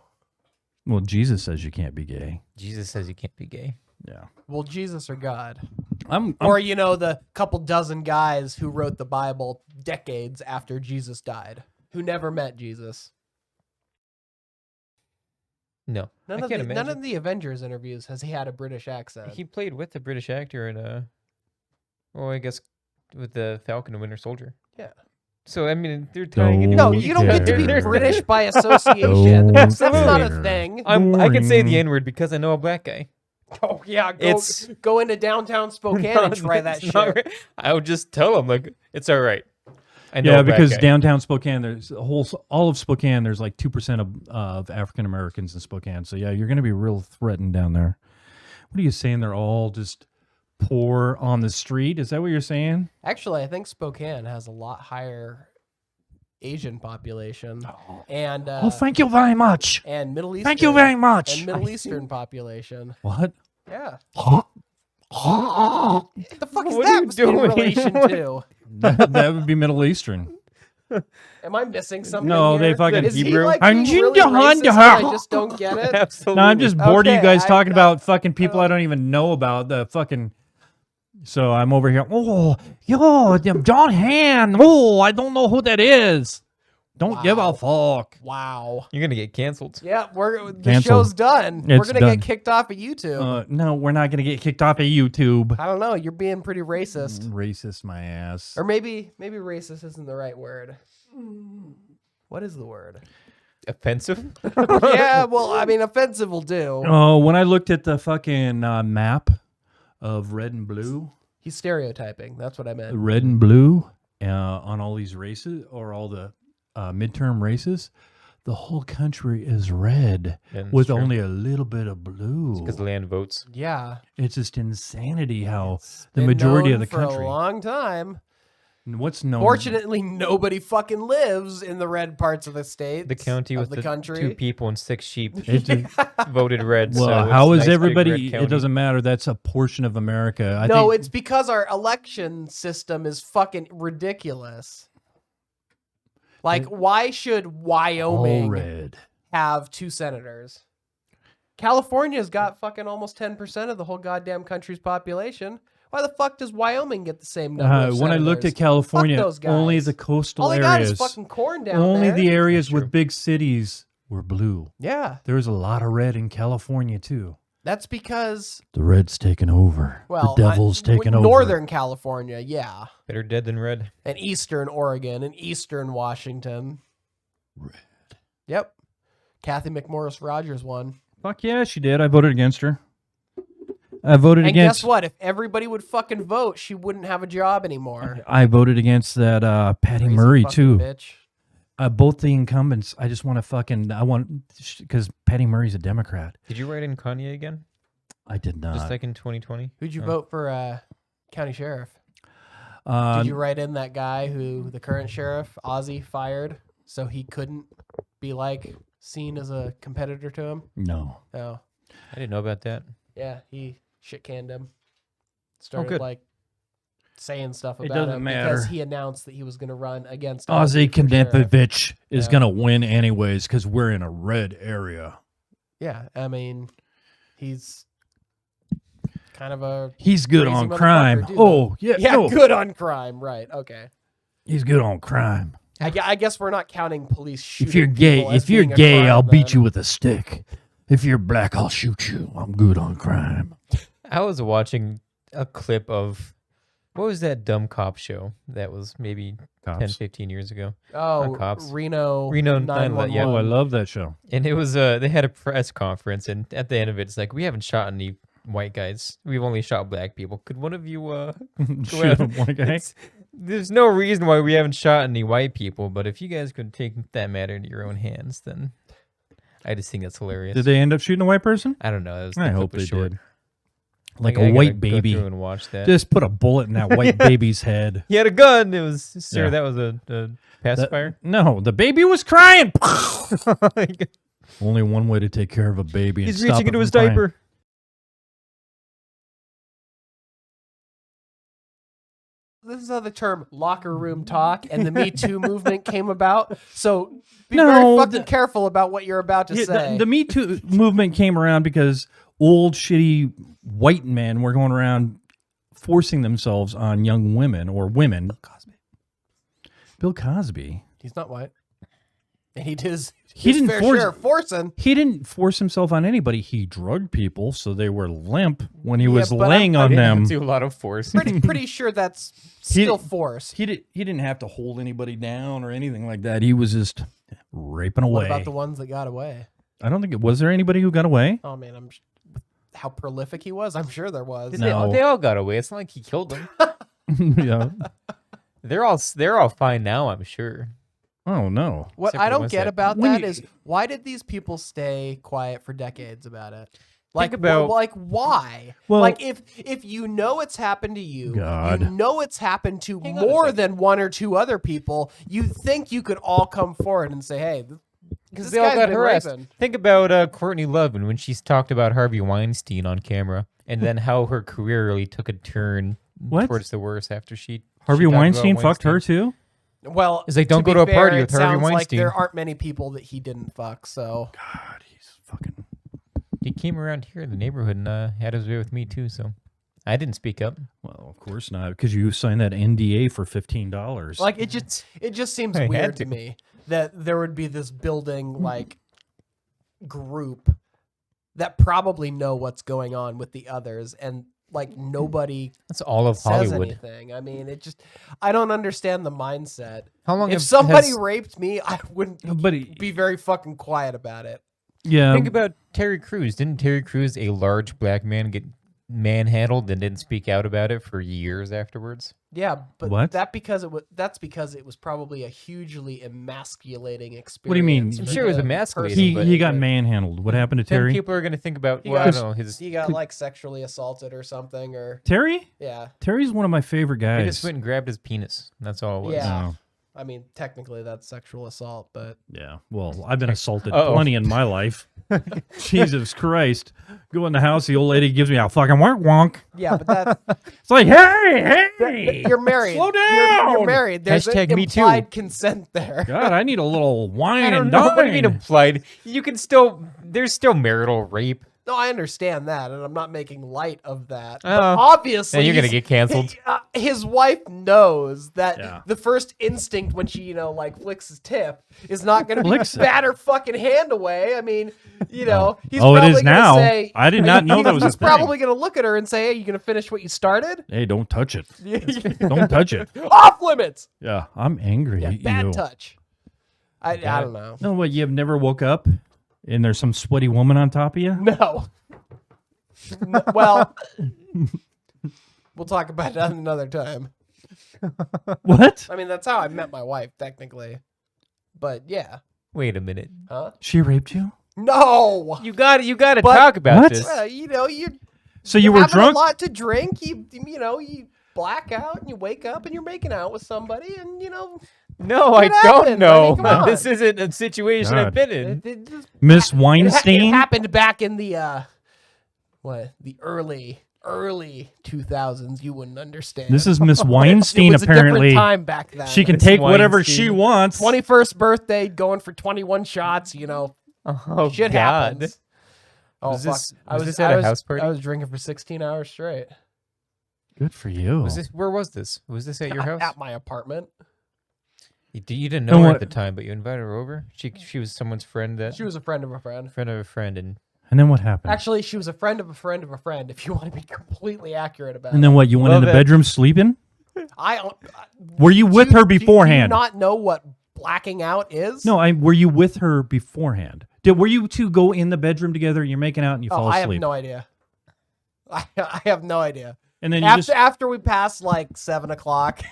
Well, Jesus says you can't be gay. Jesus says you can't be gay. Yeah. Well, Jesus or God, I'm or the couple dozen guys who wrote the Bible decades after Jesus died, who never met Jesus. No, None I of can't the imagine. none of the Avengers interviews has he had a British accent. He played with the British actor in well, I guess with the Falcon and Winter Soldier. Yeah. So I mean, they're tying into No, Don't you don't get to be care. British by association. Don't That's not a care. thing. I can say the Boring. N-word because I know a black guy. Oh yeah, It's- go into downtown Spokane and try that It's not shit. right. I would just tell him like it's all right. I know Yeah, a black because guy. downtown Spokane, there's all of Spokane. There's like 2% of African Americans in Spokane. So yeah, you're going to be real threatened down there. What are you saying? They're all just poor on the street? Is that what you're saying? Actually, I think Spokane has a lot higher Asian population and Thank you very much. and Middle Eastern. Thank you very much. And Middle Eastern population. What? Yeah. Huh? What the fuck is What are that you doing? in relation to? that would be Middle Eastern. Am I missing something? No, they here? fucking Is he Hebrew. like I'm being really Ginger racist and I just don't get it? Absolutely. No, I'm just bored of you Okay, guys I- talking I- about fucking people I don't even know about. The fucking. So I'm over here. Oh, yo, John Han. Oh, I don't know who that is. Don't give a fuck. Wow. You're gonna get canceled. Yeah, the Canceled. show's done. We're It's gonna done. get kicked off of YouTube. No, we're not gonna get kicked off of YouTube. I don't know. You're being pretty racist. Racist, my ass. Or maybe racist isn't the right word. What is the word? Offensive. Yeah, well, I mean, offensive will do. Oh, when I looked at the fucking map of red and blue, He's stereotyping. That's what I meant. red and blue on all these races or all the midterm races, the whole country is red Yeah, that's with true. only a little bit of blue. Because land votes. Yeah. It's just insanity how the Been majority of known the for country. a long time. What's known? Fortunately, nobody fucking lives in the red parts of the state. The county of with the the country. 2 people and 6 sheep It just- voted red. well, so how it's is nice big everybody? red It county. doesn't matter. That's a portion of America. I No, think, it's because our election system is fucking ridiculous. Like, why should all Wyoming red. have 2 senators? California's got fucking almost 10% of the whole goddamn country's population. Why the fuck does Wyoming get the same number of When I looked senators? at California, those guys. only the coastal All they got areas, is fucking corn down only there. the areas That's with true. big cities were blue. Yeah, There was a lot of red in California too. that's because, The red's taken over. well, the devil's taken over. Northern California, yeah. Better dead than red. And Eastern Oregon and Eastern Washington. Red. Yep. Kathy McMorris Rogers won. Fuck yeah, she did. I voted against her. I voted And against. guess what? If everybody would fucking vote, she wouldn't have a job anymore. I voted against that Patty Crazy Murray fucking too. Bitch. Both the incumbents. I just want to fucking. I want because Patty Murray's a Democrat. Did you write in Kanye again? I did not. Just like in 2020? Who'd you Oh. vote for county sheriff? Uh, Did you write in that guy who the current sheriff, Ozzy, fired so he couldn't be like seen as a competitor to him? no. Oh, I didn't know about that. yeah, he shit canned him. Started good. like saying stuff It about doesn't him matter. because he announced that he was going to run against Ozzy for sheriff. Knepovich is Yeah. gonna win anyways because we're in a red area. Yeah, I mean, he's kind of a He's good Crazy on motherfucker, crime. too, Oh yeah, yeah, no, good on crime, right? Okay. he's good on crime. I guess we're not counting police shooting If you're gay, people as if you're being a gay, crime, I'll beat then. you with a stick. If you're black, I'll shoot you. I'm good on crime. I was watching a clip of what was that dumb cop show that was maybe 10, 15 years ago? Oh, cops. Reno 911, yeah. Oh, I 911. love that show. And it was they had a press conference, and at the end of it, it's like, we haven't shot any white guys. We've only shot black people. Could one of you Shoot him, one guy. it's- there's no reason why we haven't shot any white people, but if you guys could take that matter into your own hands, then I just think that's hilarious. Did they end up shooting a white person? I don't know. That was, I the clip hope was they short. did. Like I a gotta white go baby. through and watch that. Just put a bullet in that white baby's head. He had a gun. It was, sir, Yeah. that was a pacifier. No, the baby was crying. Like, Only one way to take care of a baby. And he's stop reaching it into from his crying. diaper. This is how the term locker room talk and the Me Too movement came about. So be No, very fucking the- careful about what you're about to Yeah, say. the Me Too movement came around because old shitty white men were going around forcing themselves on young women or women. Cosby. Bill Cosby. He's not white. And he did his He didn't fair force- share of forcing. He didn't force himself on anybody. He drugged people so they were limp when he was but laying I on didn't them. do a lot of force. Pretty sure that's still force. He didn't have to hold anybody down or anything like that. He was just raping away. What about the ones that got away? I don't think it was there anybody who got away. Oh man, how prolific he was. I'm sure there was. No. They all got away. It's not like he killed them. Yeah. They're all fine now, I'm sure. Oh no. What Except I for the don't ones get that- about When that you- is why did these people stay quiet for decades about it? Like, about- like why? Well- like if you know it's happened to you, God. you know it's happened to Hang on a more second. than one or two other people. You think you could all come forward and say, "Hey, Because this they all guy's got been harassed. raping." Think about Courtney Love and when she's talked about Harvey Weinstein on camera, and then how her career really took a turn What? towards the worse after she. Harvey she talked about Weinstein fucked her too. Well, It's like, don't go be to a fair, party it with Harvey sounds like Weinstein. there aren't many people that he didn't fuck. So God, he's fucking. He came around here in the neighborhood and had his way with me too. So I didn't speak up. Well, of course not, because you signed that NDA for $15. like it just seems I had weird to. to me that there would be this building like group that probably know what's going on with the others and like nobody That's all of says Hollywood. anything. I mean, I don't understand the mindset. How long? If somebody has- raped me, I wouldn't But be very fucking quiet about it. yeah, think about Terry Crews. Didn't Terry Crews, a large black man, get manhandled and didn't speak out about it for years afterwards? Yeah, but What? that's because it was probably a hugely emasculating experience. What do you mean? for I'm sure it was the emasculating, he but- he got manhandled. What happened to Then Terry? people are going to think about, He well, I got- don't know, his. He got like sexually assaulted or something, or Terry? yeah. Terry's one of my favorite They guys. just went and grabbed his penis. That's all it was. Yeah. Oh, I mean, technically that's sexual assault, but yeah. Well, I've been assaulted Uh-oh. plenty in my life. Jesus Christ. Go in the house, the old lady gives me a fucking wonk wonk. yeah, but that It's like, hey. you're married. Slow You're down. married. There's Hashtag an me too. implied consent there. God, I need a little wine I don't and know. dine. What do you mean implied? You can still, there's still marital rape. No, I understand that, and I'm not making light of that. Oh. But obviously, And you're going to he's- get canceled. His wife knows that Yeah. the first instinct when she, like flicks his tip is not going to be Flicks to it. bat her fucking hand away. I mean, he's Oh, it probably is gonna now. say. I did not know that was a He's thing. probably going to look at her and say, "Hey, you going to finish what you started?" Hey, don't touch it. Don't touch it. Off limits. Yeah, I'm angry Yeah, at bad you. touch. I don't know. No, what, you have never woke up and there's some sweaty woman on top of you? No. Well, we'll talk about that another time. What? I mean, that's how I met my wife, technically. But yeah, Wait a minute. huh? She raped you? No. You got to But- talk about What? this. You So you were having drunk? a lot to drink. You black out and you wake up and you're making out with somebody, and No, I What don't happened, know. buddy? Come on. This isn't a situation God. I've been in. it just Miss it Weinstein? happened back in the the early 2000s. You wouldn't understand. This is Miss It Weinstein, was a apparently. different time back then. She can Miss take whatever she Weinstein. wants. 21st birthday, going for 21 shots. Oh, Shit God. happens. Oh Was fuck! this- was this at a house party? I was drinking for 16 hours straight. Good for you. Where was this? Was this at your house? At my apartment. You didn't And know her what- at the time, but you invited her over. She was someone's friend that She was a friend of a friend. friend of a friend, and And then what happened? Actually, she was a friend of a friend of a friend. If you want to be completely accurate about And then what? You went in Love the it. bedroom sleeping? I Were you with her Do you beforehand? not know what blacking out is? No, were you with her beforehand? Were you two go in the bedroom together? You're making out and you Oh, fall I have asleep, no idea. I have no idea. and then you After we pass like 7:00,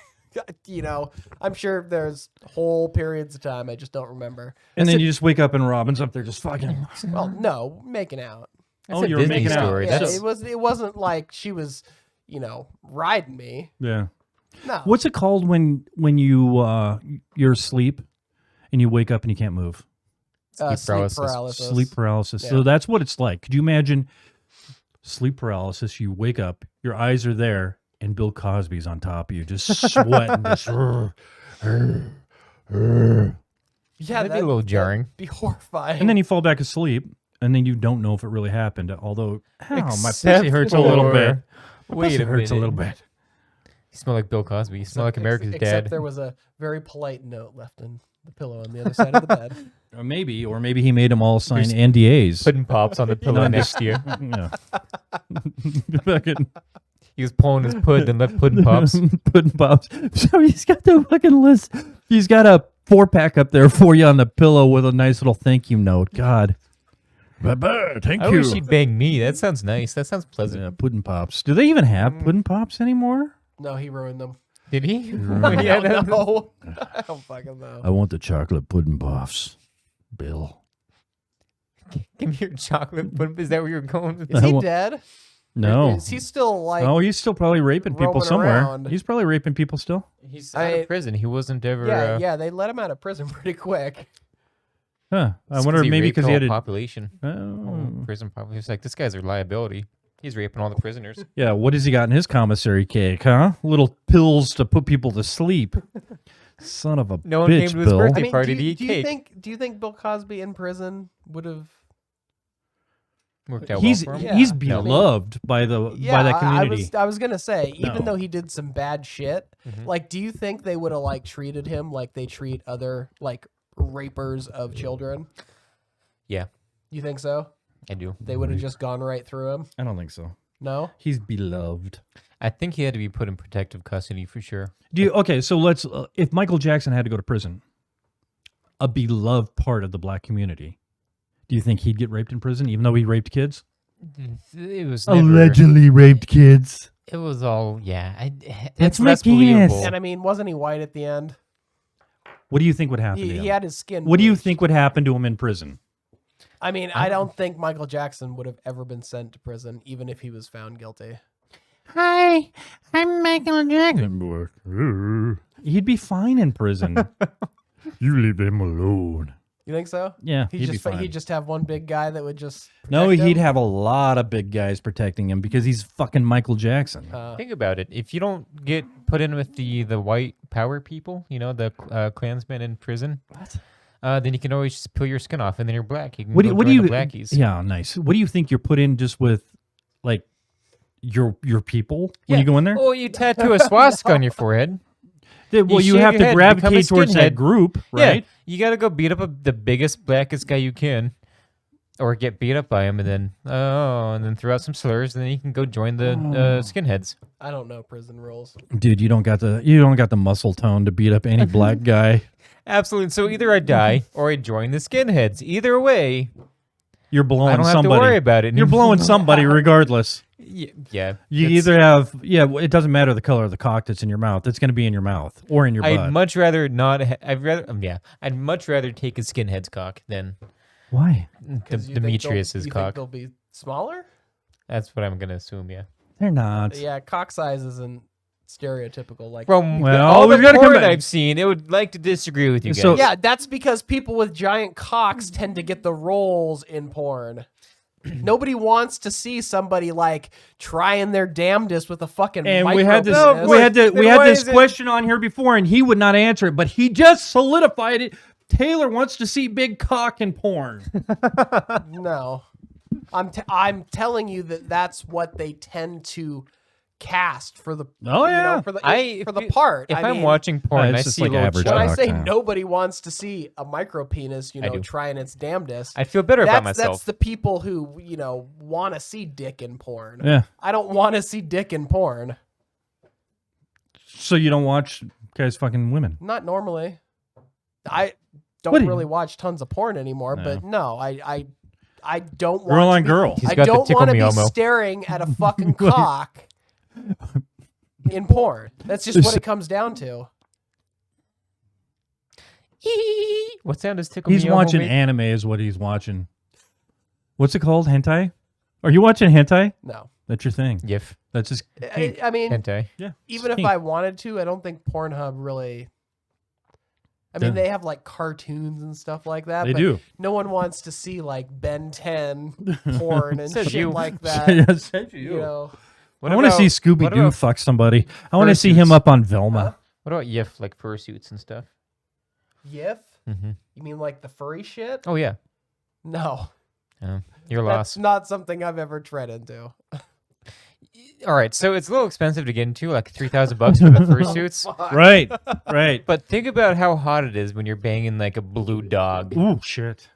I'm sure there's whole periods of time I just don't remember. you just wake up and Robin's up there just fucking. Well, no, making out. that's Oh, a you were Disney making out. story. Yeah, That's it wasn't like she was, riding me. Yeah. No. What's it called when you're asleep and you wake up and you can't move? sleep paralysis. paralysis? Sleep paralysis. Yeah. So that's what it's like. Could you imagine sleep paralysis? You wake up, your eyes are there, and Bill Cosby's on top of you, just sweating. just, Yeah, That'd be a little jarring. Be horrifying. and then you fall back asleep, and then you don't know if it really happened. Although, my Except pussy hurts a little for- bit. My Wait pussy a hurts a little minute. bit. You smell like Bill Cosby. You smell like America's except dad. there was a very polite note left in The pillow on the other side of the bed. Or maybe he made them all sign NDAs. Pudding pops on the pillow next to you. Yeah. Fucking He was pulling his pud and left pudding pops. Pudding pops. So he's got the fucking list. He's got a 4-pack up there for you on the pillow with a nice little thank you note. God. Bye-bye. Thank I you. wish he'd bang me. That sounds nice. That sounds pleasant. Yeah, pudding pops. Do they even have pudding pops anymore? No, he ruined them. Did he? I Yeah, don't know. I don't fucking know. I want the chocolate pudding puffs, Bill. Give me your chocolate pudding. Is that where you're going with Is this? he dead? No. Is he still like? Oh, he's still probably raping people roaming somewhere. around. He's probably raping people still. He's I- out of prison. He wasn't ever. Yeah. They let him out of prison pretty quick. Huh. I wonder maybe because he had a... population. Oh. Prison population. It's like, this guy's a liability. He's raping all the prisoners. Yeah, what has he got in his commissary cake, huh? Little pills to put people to sleep. Son of a No one bitch, came to his Bill. birthday I mean, party do to you, eat do you cake. think Bill Cosby in prison would have? Worked out He's well for him. Yeah. he's No. beloved by the Yeah, by that community. I was gonna say, even No. though he did some bad shit, Mhm. like, do you think they would have like treated him like they treat other like rapers of children? Yeah, You think so? I do. They would have just gone right through him? I don't think so. No. He's beloved. I think he had to be put in protective custody for sure. Okay, so let's if Michael Jackson had to go to prison, a beloved part of the black community, do you think he'd get raped in prison even though he raped kids? It was never, Allegedly raped kids. It was all That's It's my less penis. believable. And I mean, wasn't he white at the end? What do you think would happen to He him? had his skin. What do you bleached. think would happen to him in prison? I mean, I don't think Michael Jackson would have ever been sent to prison, even if he was found guilty. Hi, I'm Michael Jackson. He'd be fine in prison. You leave him alone. You think so? Yeah, he'd be fine. He'd just have one big guy that would just. No, protect he'd him? have a lot of big guys protecting him because he's fucking Michael Jackson. Think about it. If you don't get put in with the white power people, you know, the Klansmen in prison, then you can always just peel your skin off, and then you're black. You can What do join you? the blackies. Yeah, nice. What do you think you're put in just with, like, your people when you go in there? Oh, you tattoo a swastika on your forehead. Well, you shave have your to head, become a gravitate towards that skinhead. group, right? Yeah, you got to go beat up the biggest, blackest guy you can, or get beat up by him, and then throw out some slurs, and then you can go join the skinheads. I don't know prison rules. Dude, you don't got the muscle tone to beat up any black guy. Absolutely. So either I die or I join the skinheads. Either way, You're blowing I don't have somebody. to worry about it. You're blowing somebody regardless. Yeah. You it's- either have it doesn't matter the color of the cock that's in your mouth. It's going to be in your mouth or in your butt. I'd much rather not. I'd much rather take a skinhead's cock than Why? Demetrius's You think cock. they'll be smaller? That's what I'm gonna assume. Yeah. They're not. Yeah, cock size isn't stereotypical. Like, From Well, all the we've gotta come porn back. I've seen, it would like to disagree with you guys. So- yeah, that's because people with giant cocks tend to get the roles in porn. Nobody wants to see somebody like trying their damnedest with a fucking. And micro we had this penis. we had why this is it- question on here before and he would not answer it, but he just solidified it. Taylor wants to see big cock in porn. No, I'm telling you that that's what they tend to cast for the. Oh, yeah. for the If for the you- part. If I I'm mean, watching porn, it's I just see like little average when I cock say now. nobody wants to see a micro penis, I do. trying its damnedest. I feel better about That's myself. the people who want to see dick in porn. Yeah. I don't want to see dick in porn. So you don't watch guys fucking women. Not normally. I What don't do you- really watch tons of porn anymore, but no, I don't want Girl to on be- girl. He's I got the don't tickle want to me be elmo. staring at a fucking cock in porn. That's just what it comes down to. What sound does tickle He's me elmo watching make? anime is what he's watching. What's it called? Hentai? Are you watching hentai? No. That's your thing. Yif. That's just I mean, Hentai. yeah. even if kink. I wanted to, I don't think Pornhub really. I mean, Yeah. they have like cartoons and stuff like that. They but do. No one wants to see like Ben 10 porn and Says shit you. like that. Yes, You know, What I want to about- see Scooby what Doo about- fuck somebody. I want to see him fursuits? up on Velma. What about Yif, like fursuits and stuff? Yif? Mm-hmm. You mean like the furry shit? Oh yeah. No, You're that's lost. not something I've ever tread into. All right, so it's a little expensive to get into, like $3,000 for the fursuits. Right, right. But think about how hot it is when you're banging like a blue dog. Ooh, shit.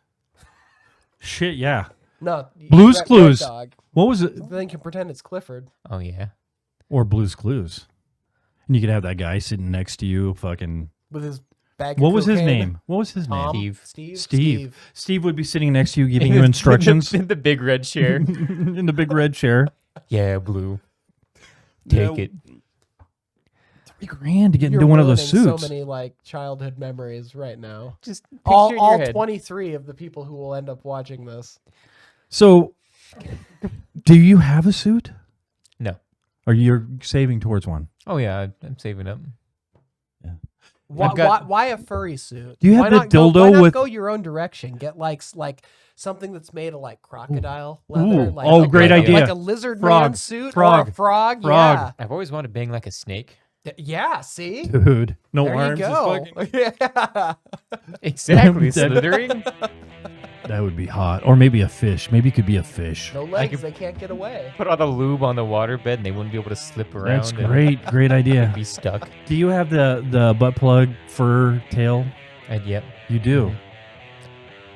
Shit, yeah. No, Blue's Red Clues. Dog. What was it? Then you can pretend it's Clifford. Oh yeah. Or Blue's Clues. And you could have that guy sitting next to you, fucking. With his bag What of was his cocaine. name? What was his Tom? name? Steve. Steve would be sitting next to you, giving you instructions in the big red chair. in the big red chair. Yeah, blue. Take Yeah, it. $3,000 to get You're into one of those ruining suits. So many like childhood memories right now. Just picture All in your head. 23 of the people who will end up watching this. So, do you have a suit? No. Or you're saving towards one? Oh yeah, I'm saving up. Why a furry suit? Do you have why the not go, dildo why not with- go your own direction? Get like something that's made of like crocodile leather. Ooh. Like, Oh, like- great like, idea. Like a lizard Frog. man suit Frog. or a frog. Frog. I've always wanted to bang like a snake. Yeah, see? Dude, no There you arms. just go. fucking- Yeah. Exactly, That- slithering. That would be hot. Or maybe a fish. Maybe it could be a fish. No legs, could- they can't get away. Put all the lube on the waterbed, and they wouldn't be able to slip around. That's and great. Great idea. Be stuck. Do you have the butt plug fur tail? And yep. You do.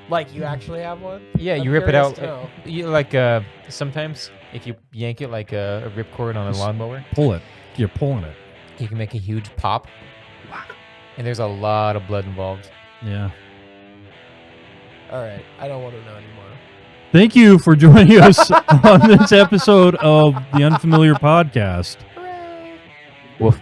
Like you actually have one? Yeah, I'm you rip it curious out. to know. You like sometimes if you yank it like a ripcord on a lawnmower, Pull it. You're pulling it. you can make a huge pop. And there's a lot of blood involved. Yeah. All right, I don't want to know anymore. Thank you for joining us on this episode of the Unfamiliar Podcast. Woof.